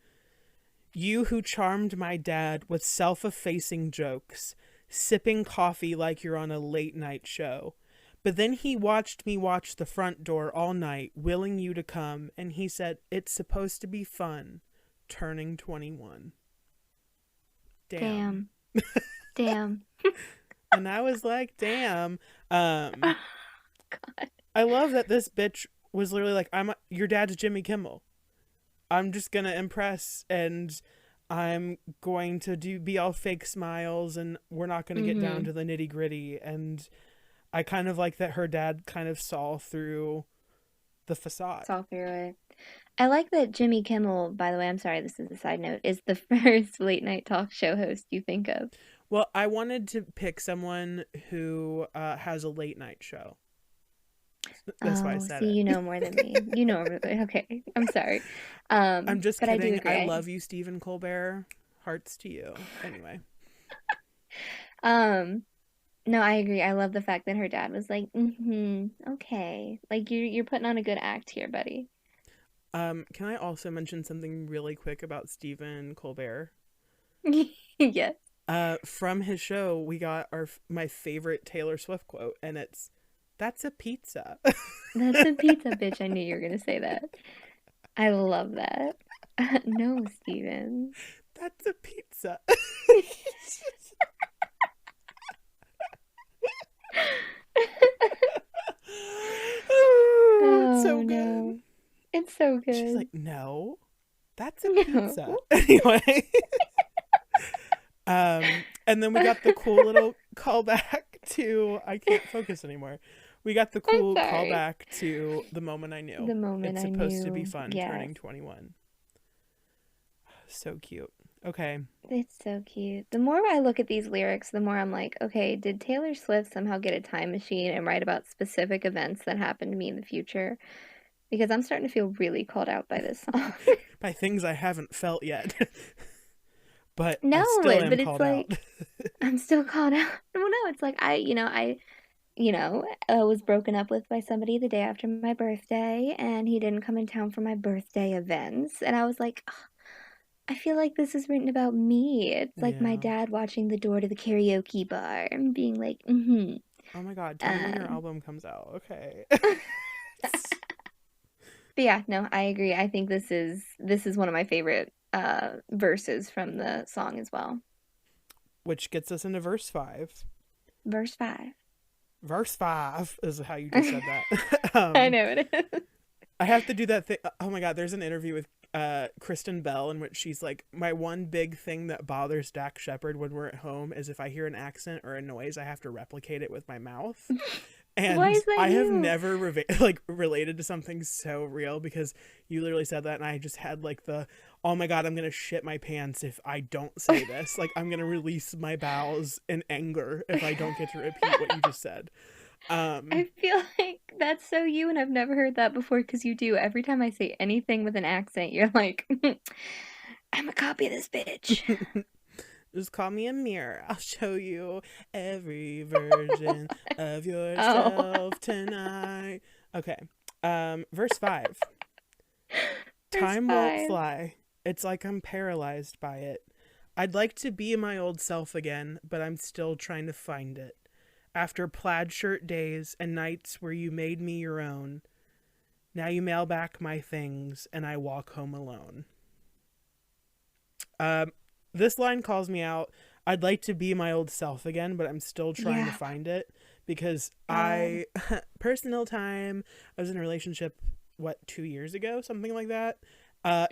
You who charmed my dad with self-effacing jokes, sipping coffee like you're on a late night show. But then he watched me watch the front door all night, willing you to come, and he said, "It's supposed to be fun, turning 21." Damn. Damn. Damn. And I was like, damn. Oh, Um, God. I love that this bitch was literally like, your dad's Jimmy Kimmel. I'm just gonna impress, and I'm going to be all fake smiles, and we're not gonna get down Mm-hmm. to the nitty gritty. And I kind of like that her dad kind of saw through the facade. Saw through it. I like that Jimmy Kimmel, by the way, I'm sorry, this is a side note, is the first late night talk show host you think of. Well, I wanted to pick someone who has a late night show. That's why I Oh, said see, you it. know more than me. You know everything. Okay, I'm sorry. I'm just But I do kidding. I agree. love you, Stephen Colbert. Hearts to you. Anyway. Um, no, I agree. I love the fact that her dad was like, mm-hmm, okay. Like you're putting on a good act here, buddy. Can I also mention something really quick about Stephen Colbert? Yes. From his show, we got my favorite Taylor Swift quote, and it's, "That's a pizza." That's a pizza, bitch. I knew you were gonna say that. I love that. No, Steven. That's a pizza. Oh, it's Oh so good. no. It's so She's good. like, "No, that's a No. pizza." Anyway, and then we got the cool little callback to, I can't focus anymore. We got the I'm cool sorry. callback to the moment I knew. The moment It's I supposed to be knew. fun Yes. turning 21. So cute. Okay. It's so cute. The more I look at these lyrics, the more I'm like, okay, did Taylor Swift somehow get a time machine and write about specific events that happened to me in the future? Because I'm starting to feel really called out by this song. By things I haven't felt yet. But I No, still am but it's called out. like I'm still called out. Well, no, it's like I was broken up with by somebody the day after my birthday, and he didn't come in town for my birthday events, and I was like, "Ugh, I feel like this is written about me. It's like my Yeah. dad watching the door to the karaoke bar and being like, mm-hmm. Oh my god, tell me when your Um, album comes out. Okay. but yeah, no, I agree. I think this is one of my favorite verses from the song as well. Which gets us into verse 5. Verse 5. Verse 5 is how you just said that. I know it is. I have to do that thing. Oh my god, there's an interview with Kristen Bell in which she's like, my one big thing that bothers Dak Shepard when we're at home is if I hear an accent or a noise, I have to replicate it with my mouth. Why And is that I have you? never related to something so real, because you literally said that, and I just had like oh my god, I'm gonna shit my pants if I don't say this. Like, I'm gonna release my bowels in anger if I don't get to repeat what you just said. I Um, feel like that's so you, and I've never heard that before because you do. Every time I say anything with an accent, you're like, I'm a copy of this bitch. just call me a mirror. I'll show you every version of Oh, yourself tonight. Okay. Verse 5. verse Time won't 5. fly. It's like I'm paralyzed by it. I'd like to be my old self again, but I'm still trying to find it. After plaid shirt days and nights where you made me your own, now you mail back my things and I walk home alone. Um, this line calls me out. I'd like to be my old self again, but I'm still trying to Yeah, find it, because God. personal time, I was in a relationship, 2 years ago, something like that.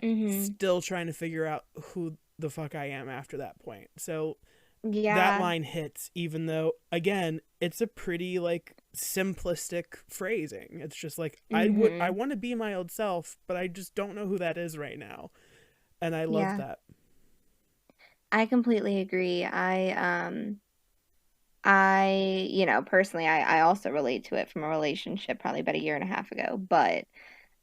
Mm-hmm. Still trying to figure out who the fuck I am after that point. So that Yeah. line hits, even though, again, it's a pretty like simplistic phrasing. It's just like, I Mm-hmm. want to be my old self, but I just don't know who that is right now. And I love Yeah. that. I completely agree. Personally, I also relate to it from a relationship probably about a year and a half ago, but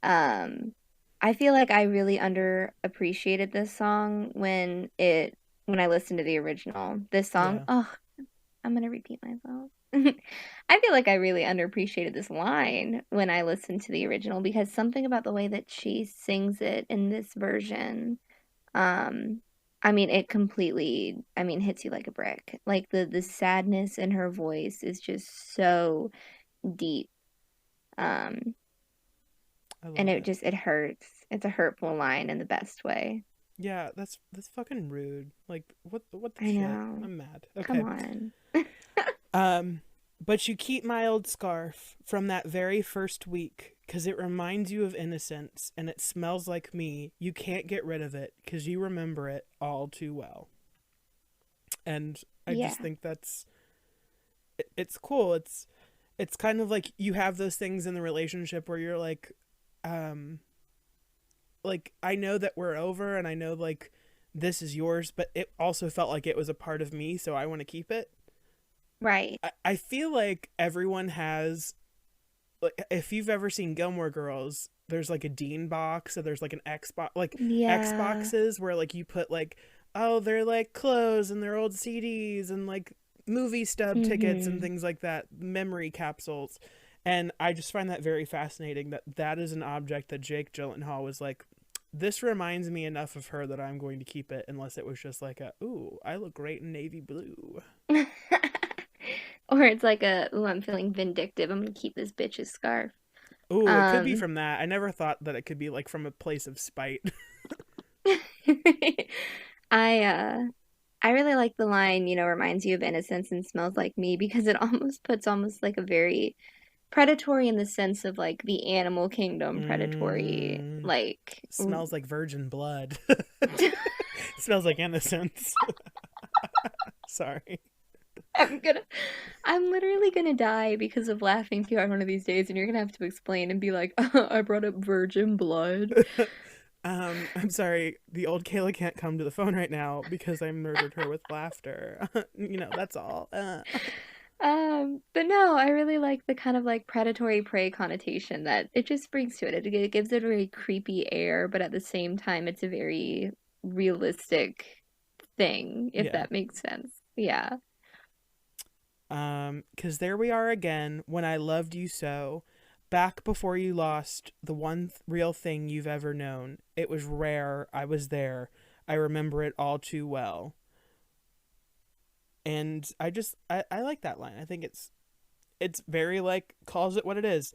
um, I feel like I really underappreciated this song when I listened to the original. This song, Yeah. oh, I'm gonna repeat myself. I feel like I really underappreciated this line when I listened to the original because something about the way that she sings it in this version, um, I mean, it completely, I mean, hits you like a brick. Like the sadness in her voice is just so deep. Um, I and love it it. just it hurts. It's a hurtful line in the best way. Yeah, that's fucking rude. Like what the I shit? know. I'm mad. Come Okay. on. Um but you keep my old scarf from that very first week cuz it reminds you of innocence and it smells like me. You can't get rid of it cuz you remember it all too well. And I Yeah. just think it's cool. It's kind of like you have those things in the relationship where you're um like I know that we're over and I know like this is yours, but it also felt like it was a part of me, so I want to keep it. Right. I feel like everyone has, like, if you've ever seen Gilmore Girls, there's like a Dean box, so there's like an Xbox, like Yeah. Xboxes where like you put like, oh, they're like clothes and their old CDs and like movie stub tickets and Mm-hmm. things like that, memory capsules. And I just find that very fascinating that that is an object that Jake Gyllenhaal was like, this reminds me enough of her that I'm going to keep it, unless it was just like a, ooh, I look great in navy blue. Or it's like a, ooh, I'm feeling vindictive. I'm gonna keep this bitch's scarf. Ooh, it could be Um, from that. I never thought that it could be like from a place of spite. I uh I really like the line, reminds you of innocence and smells like me because it almost puts almost like a very predatory in the sense of like the animal kingdom predatory, Mm, like smells like virgin blood. Smells like innocence. Sorry. I'm gonna I'm literally gonna die because of laughing too hard one of these days, and you're gonna have to explain and be like, I brought up virgin blood. I'm sorry. The old Kayla can't come to the phone right now because I murdered her with laughter. That's all. But no, I really like the kind of like predatory prey connotation that it just brings to it. It gives it a very creepy air, but at the same time, it's a very realistic thing, if Yeah. that makes sense. Yeah. Cause there we are again when I loved you so. Back before you lost the one real thing you've ever known. It was rare. I was there. I remember it all too well. And I like that line. I think it's very like calls it what it is.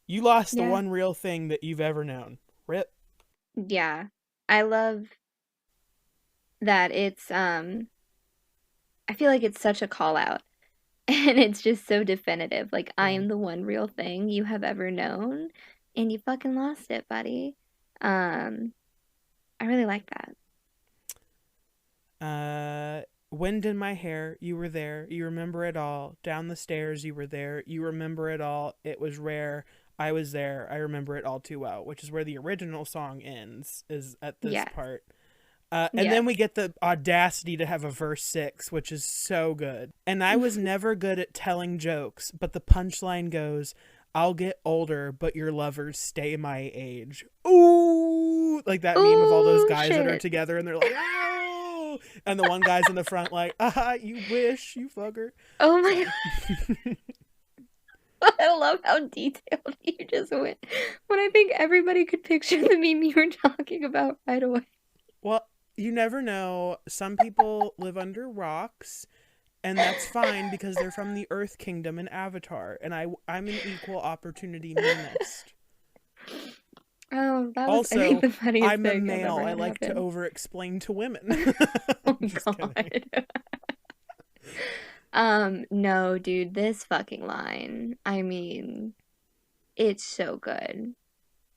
You lost the Yeah. one real thing that you've ever known. Rip. Yeah. I love that I feel like it's such a call out. And it's just so definitive. Like, I Yeah. am the one real thing you have ever known, and you fucking lost it, buddy. Um, I really like that. Wind in my hair, you were there. You remember it all. Down the stairs, you were there. You remember it all. It was rare. I was there. I remember it all too well, which is where the original song ends, is at this Yes. part. And then Yes. we get the audacity to have a verse 6, which is so good. And I was never good at telling jokes, but the punchline goes, I'll get older, but your lovers stay my age. Ooh! Like that meme of all those Oh, guys that are shit. together and they're like, oh! And the one guy's in the front like, ah, you wish, you fucker. Oh my Sorry. God. I love how detailed you just went. When I think everybody could picture the meme you were talking about right away. Well, you never know. Some people live under rocks, and that's fine because they're from the Earth Kingdom in Avatar, and I'm an equal opportunity memist. Oh, that was, I think, Also, the funniest I'm a thing I've male. ever I had like to happen. over explain to women. Oh Just kidding. God. No, dude, this fucking line. I mean, it's so good.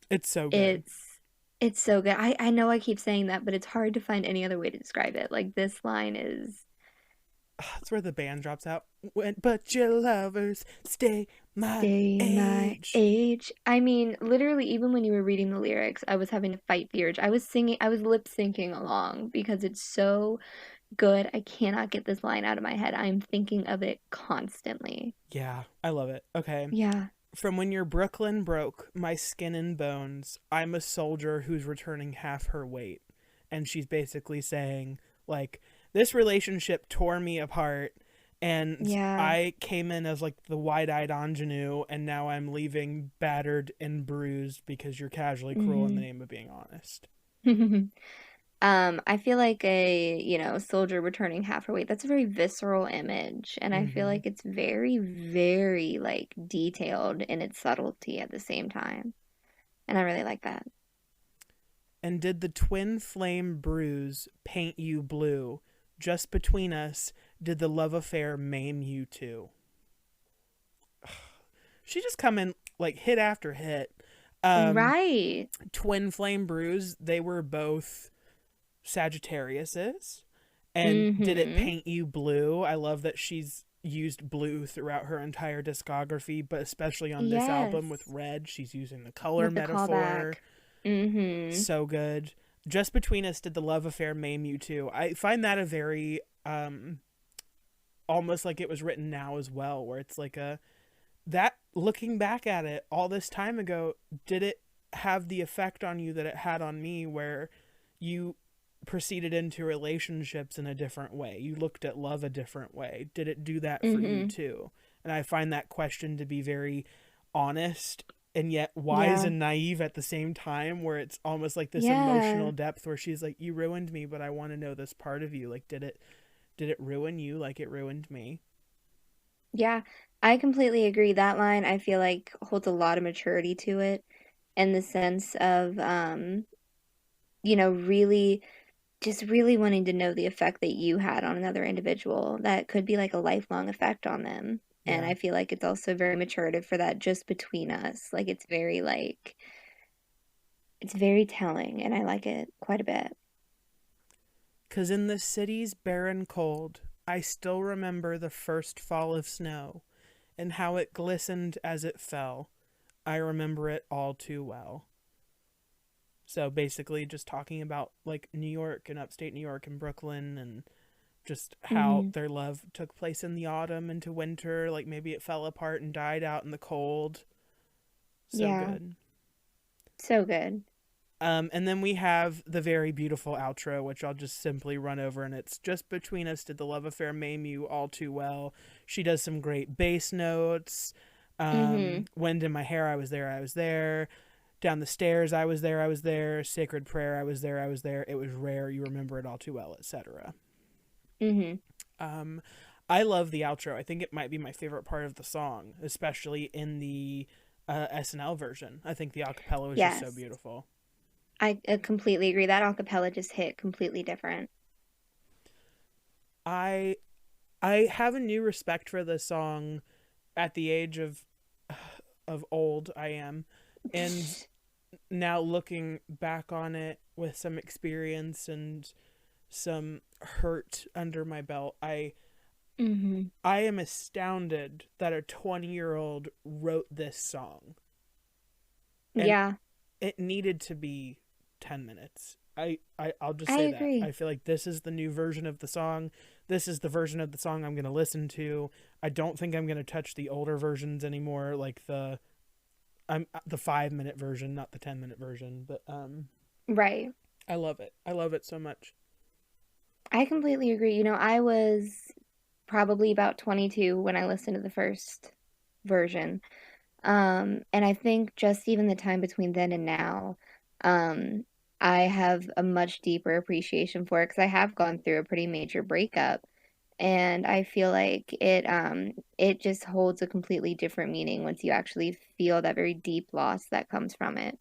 It's so good. It's it's so good. I know I keep saying that, but it's hard to find any other way to describe it. Like this line is That's where the band drops out. When, but your lovers stay my Stay my age. age. I mean, literally, even when you were reading the lyrics, I was having to fight the urge. I was singing, I was lip syncing along because it's so good. I cannot get this line out of my head. I'm thinking of it constantly. Yeah, I love it. Okay. Yeah. From when your Brooklyn broke my skin and bones, I'm a soldier who's returning half her weight. And she's basically saying, like, this relationship tore me apart, and Yeah. I came in as like the wide-eyed ingenue, and now I'm leaving battered and bruised because you're casually cruel in the Hmm. name of being honest. I feel like a, soldier returning half her weight. That's a very visceral image, and I feel Mm-hmm. like it's very, very like detailed in its subtlety at the same time. And I really like that. And did the twin flame bruise paint you blue? Just between us, did the love affair maim you too? She just come in like hit after hit. Um, Right. Twin flame bruise, they were both Sagittariuses. And did it Mm-hmm. paint you blue? I love that she's used blue throughout her entire discography, but especially on this album with Yes. red, she's using the color With the metaphor. callback. Mm-hmm. So good. Just between us, did the love affair maim you too? I find that a very almost like it was written now as well, where it's like a that looking back at it all this time ago, did it have the effect on you that it had on me, where you proceeded into relationships in a different way? You looked at love a different way. Did it do that for you Mm-hmm. too? And I find that question to be very honest and yet wise Yeah. and naive at the same time, where it's almost like this Yeah. emotional depth where she's like, you ruined me, but I want to know this part of you. Like, did it ruin you like it ruined me? Yeah. I completely agree. That line I feel like holds a lot of maturity to it in the sense of really just really wanting to know the effect that you had on another individual that could be like a lifelong effect on them. And Yeah. I feel like it's also very maturative for that just between us. Like it's very telling and I like it quite a bit. 'Cause in the city's barren cold, I still remember the first fall of snow and how it glistened as it fell. I remember it all too well. So basically, just talking about like New York and upstate New York and Brooklyn, and just how Hmm. their love took place in the autumn into winter. Like maybe it fell apart and died out in the cold. So Yeah. good. So good. And then we have the very beautiful outro, which I'll just simply run over, and it's just between us. Did the love affair maim you all too well? She does some great bass notes. Hmm. Wind in my hair, I was there, I was there. Down the stairs, I was there, I was there. Sacred prayer, I was there, I was there. It was rare, you remember it all too well, etc. Hmm. Um, I love the outro. I think it might be my favorite part of the song, especially in the SNL version. I think the acapella was just so Yes. beautiful. I completely agree. That acapella just hit completely different. I I have a new respect for this song at the age of old I am, and now looking back on it with some experience and some hurt under my belt, Hmm. I am astounded that a 20-year-old wrote this song, and Yeah, it needed to be 10 minutes. I'll just I say that. I agree. feel like this is the new version of the song. This is the version of the song I'm going to listen to. I don't think I'm going to touch the older versions anymore, like the 5-minute version, not the 10-minute version, but Right. I love it. I love it so much. I completely agree. I was probably about 22 when I listened to the first version. And I think just even the time between then and now, um, I have a much deeper appreciation for it because I have gone through a pretty major breakup. And I feel like it just holds a completely different meaning once you actually feel that very deep loss that comes from it.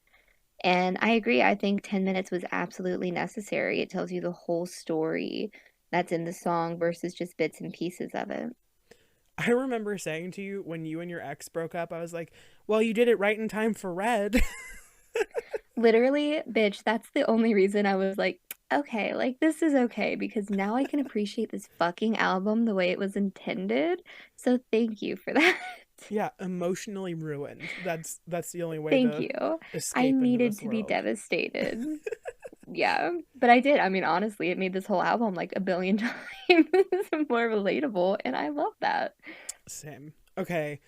And I agree. I think 10 minutes was absolutely necessary. It tells you the whole story that's in the song versus just bits and pieces of it. I remember saying to you when you and your ex broke up, I was like, "Well, you did it right in time for Red." Literally, bitch, that's the only reason I was like, okay, like this is okay because now I can appreciate this fucking album the way it was intended. So thank you for that. Yeah, emotionally ruined. That's the only way Thank to you. I escape into needed this to be world. devastated. Yeah, but I did. I mean, honestly, it made this whole album like a billion times more relatable, and I love that. Same. Okay,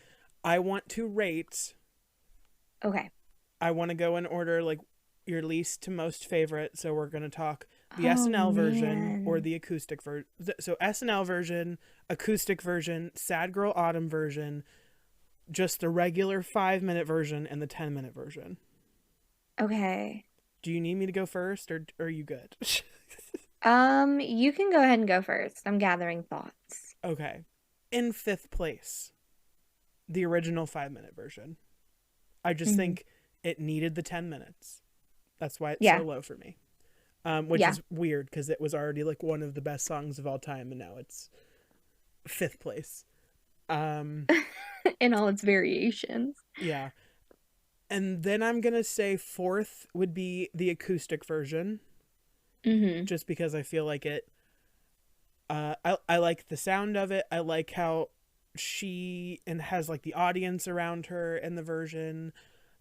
I want to rate. Okay. I want to go in order, like your least to most favorite. So we're gonna talk the Oh SNL version or man. the acoustic version. So SNL version, acoustic version, Sad Girl Autumn version, just the regular 5 minute version, and the 10 minute version. Okay. Do you need me to go first, or are you good? You can go ahead and go first. I'm gathering thoughts. Okay. In fifth place, the original 5 minute version. I just Hmm. think it needed the 10 minutes. That's why it's so Yeah. low for me. Which Yeah. is weird because it was already like one of the best songs of all time, and now it's fifth place. Um, In all its variations. yeah. And then I'm gonna say fourth would be the acoustic version, Hmm. just because I feel like it. I like the sound of it. I like how she and has like the audience around her in the version,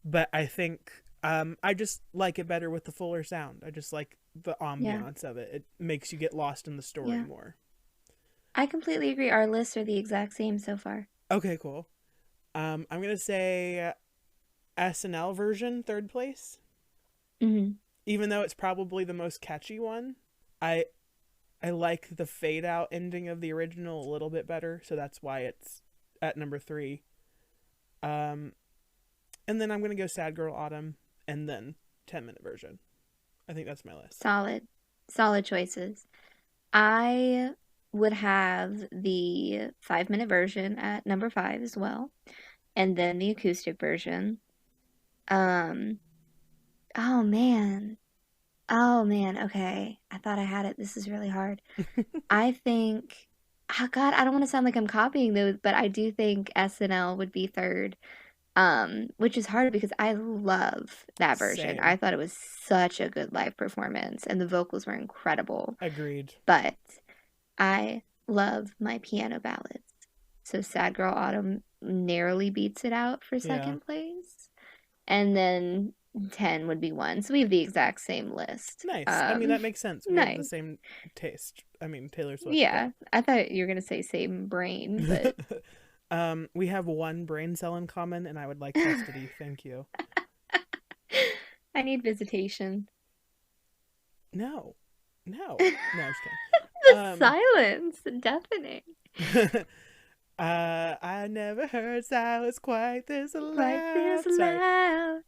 but I think I just like it better with the fuller sound. I just like the Yeah. ambiance of it. It makes you get lost in the story Yeah. more. I completely agree. Our lists are the exact same so far. Okay, cool. I'm gonna say SNL version third place, Hmm. even though it's probably the most catchy one. I I like the fade out ending of the original a little bit better, so that's why it's at number three. Um, and then I'm gonna go Sad Girl Autumn, and then 10 minute version. I think that's my list. Solid. Solid choices. I would have the 5 minute version at number five as well, and then the acoustic version. Um, oh man. Oh man, okay. I thought I had it. This is really hard. I think, oh God, I don't want to sound like I'm copying those, but I do think SNL would be third. Which is hard because I love that version. I Same. thought it was such a good live performance and the vocals were incredible. Agreed. But I love my piano ballads. So Sad Girl Autumn narrowly beats it out for Yeah. second place. And then 10 would be one. So we have the exact same list. Nice. I mean, that makes sense. We have the Nice. same taste. I mean, Taylor Swift. Yeah. Yeah. I thought you were gonna say same brain, but We have one brain cell in common, and I would like custody. Thank you. I need visitation. No, no, The no. I'm just silence, deafening. kidding. I never heard silence quite this Quite this loud. Sorry.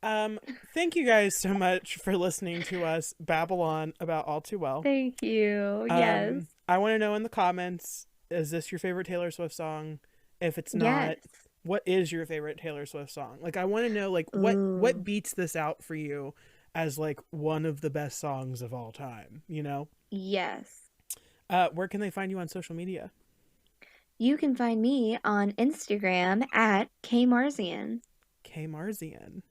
loud. Thank you guys so much for listening to us babble on about All Too Well. Thank you. Yes. I want to know in the comments, is this your favorite Taylor Swift song? If it's Yes. not, what is your favorite Taylor Swift song? Like, I want to know, like, what Ooh. beats this out for you as like one of the best songs of all time, you know? Yes. Where can they find you on social media? You can find me on Instagram at kmarzian. K Marzian.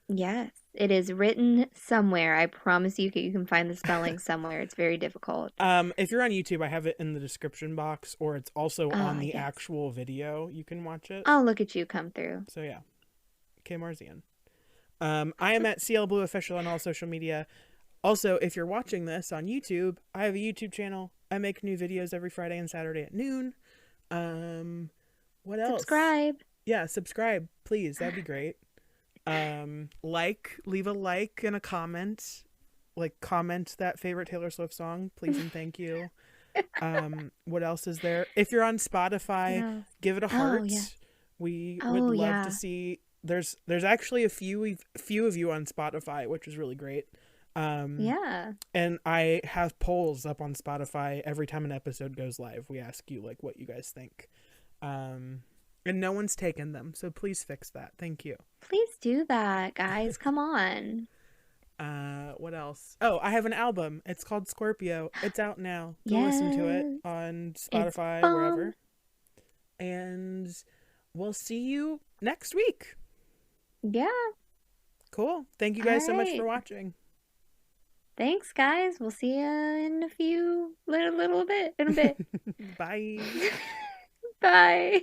Yes. It is written somewhere. I promise you can find the spelling somewhere. It's very difficult. If you're on YouTube, I have it in the description box, or it's also on Ah, the yes. actual video. You can watch it. I'll look at you come through. So yeah, K Marzian. I am at CL Blue Official on all social media. Also, if you're watching this on YouTube, I have a YouTube channel. I make new videos every Friday and Saturday at noon. What else? Subscribe. Yeah, subscribe, please. That'd be great. Leave a like and a comment. Like, comment that favorite Taylor Swift song, please and thank you. What else is there? If you're on Spotify, No. give it a Oh, heart. yeah. We would Oh, love yeah. to see. There's actually a few of you on Spotify, which is really great. Yeah. And I have polls up on Spotify every time an episode goes live. We ask you like what you guys think. And no one's taken them, so please fix that. Thank you. Please do that, guys. Come on. What else? Oh, I have an album. It's called Scorpio. It's out now. Go listen to it Yes. on It's Spotify, fun. wherever. And we'll see you next week. Yeah. Cool. Thank you All guys so much for right. watching. Thanks, guys. We'll see you in a few little bit in a bit. Bye. Bye.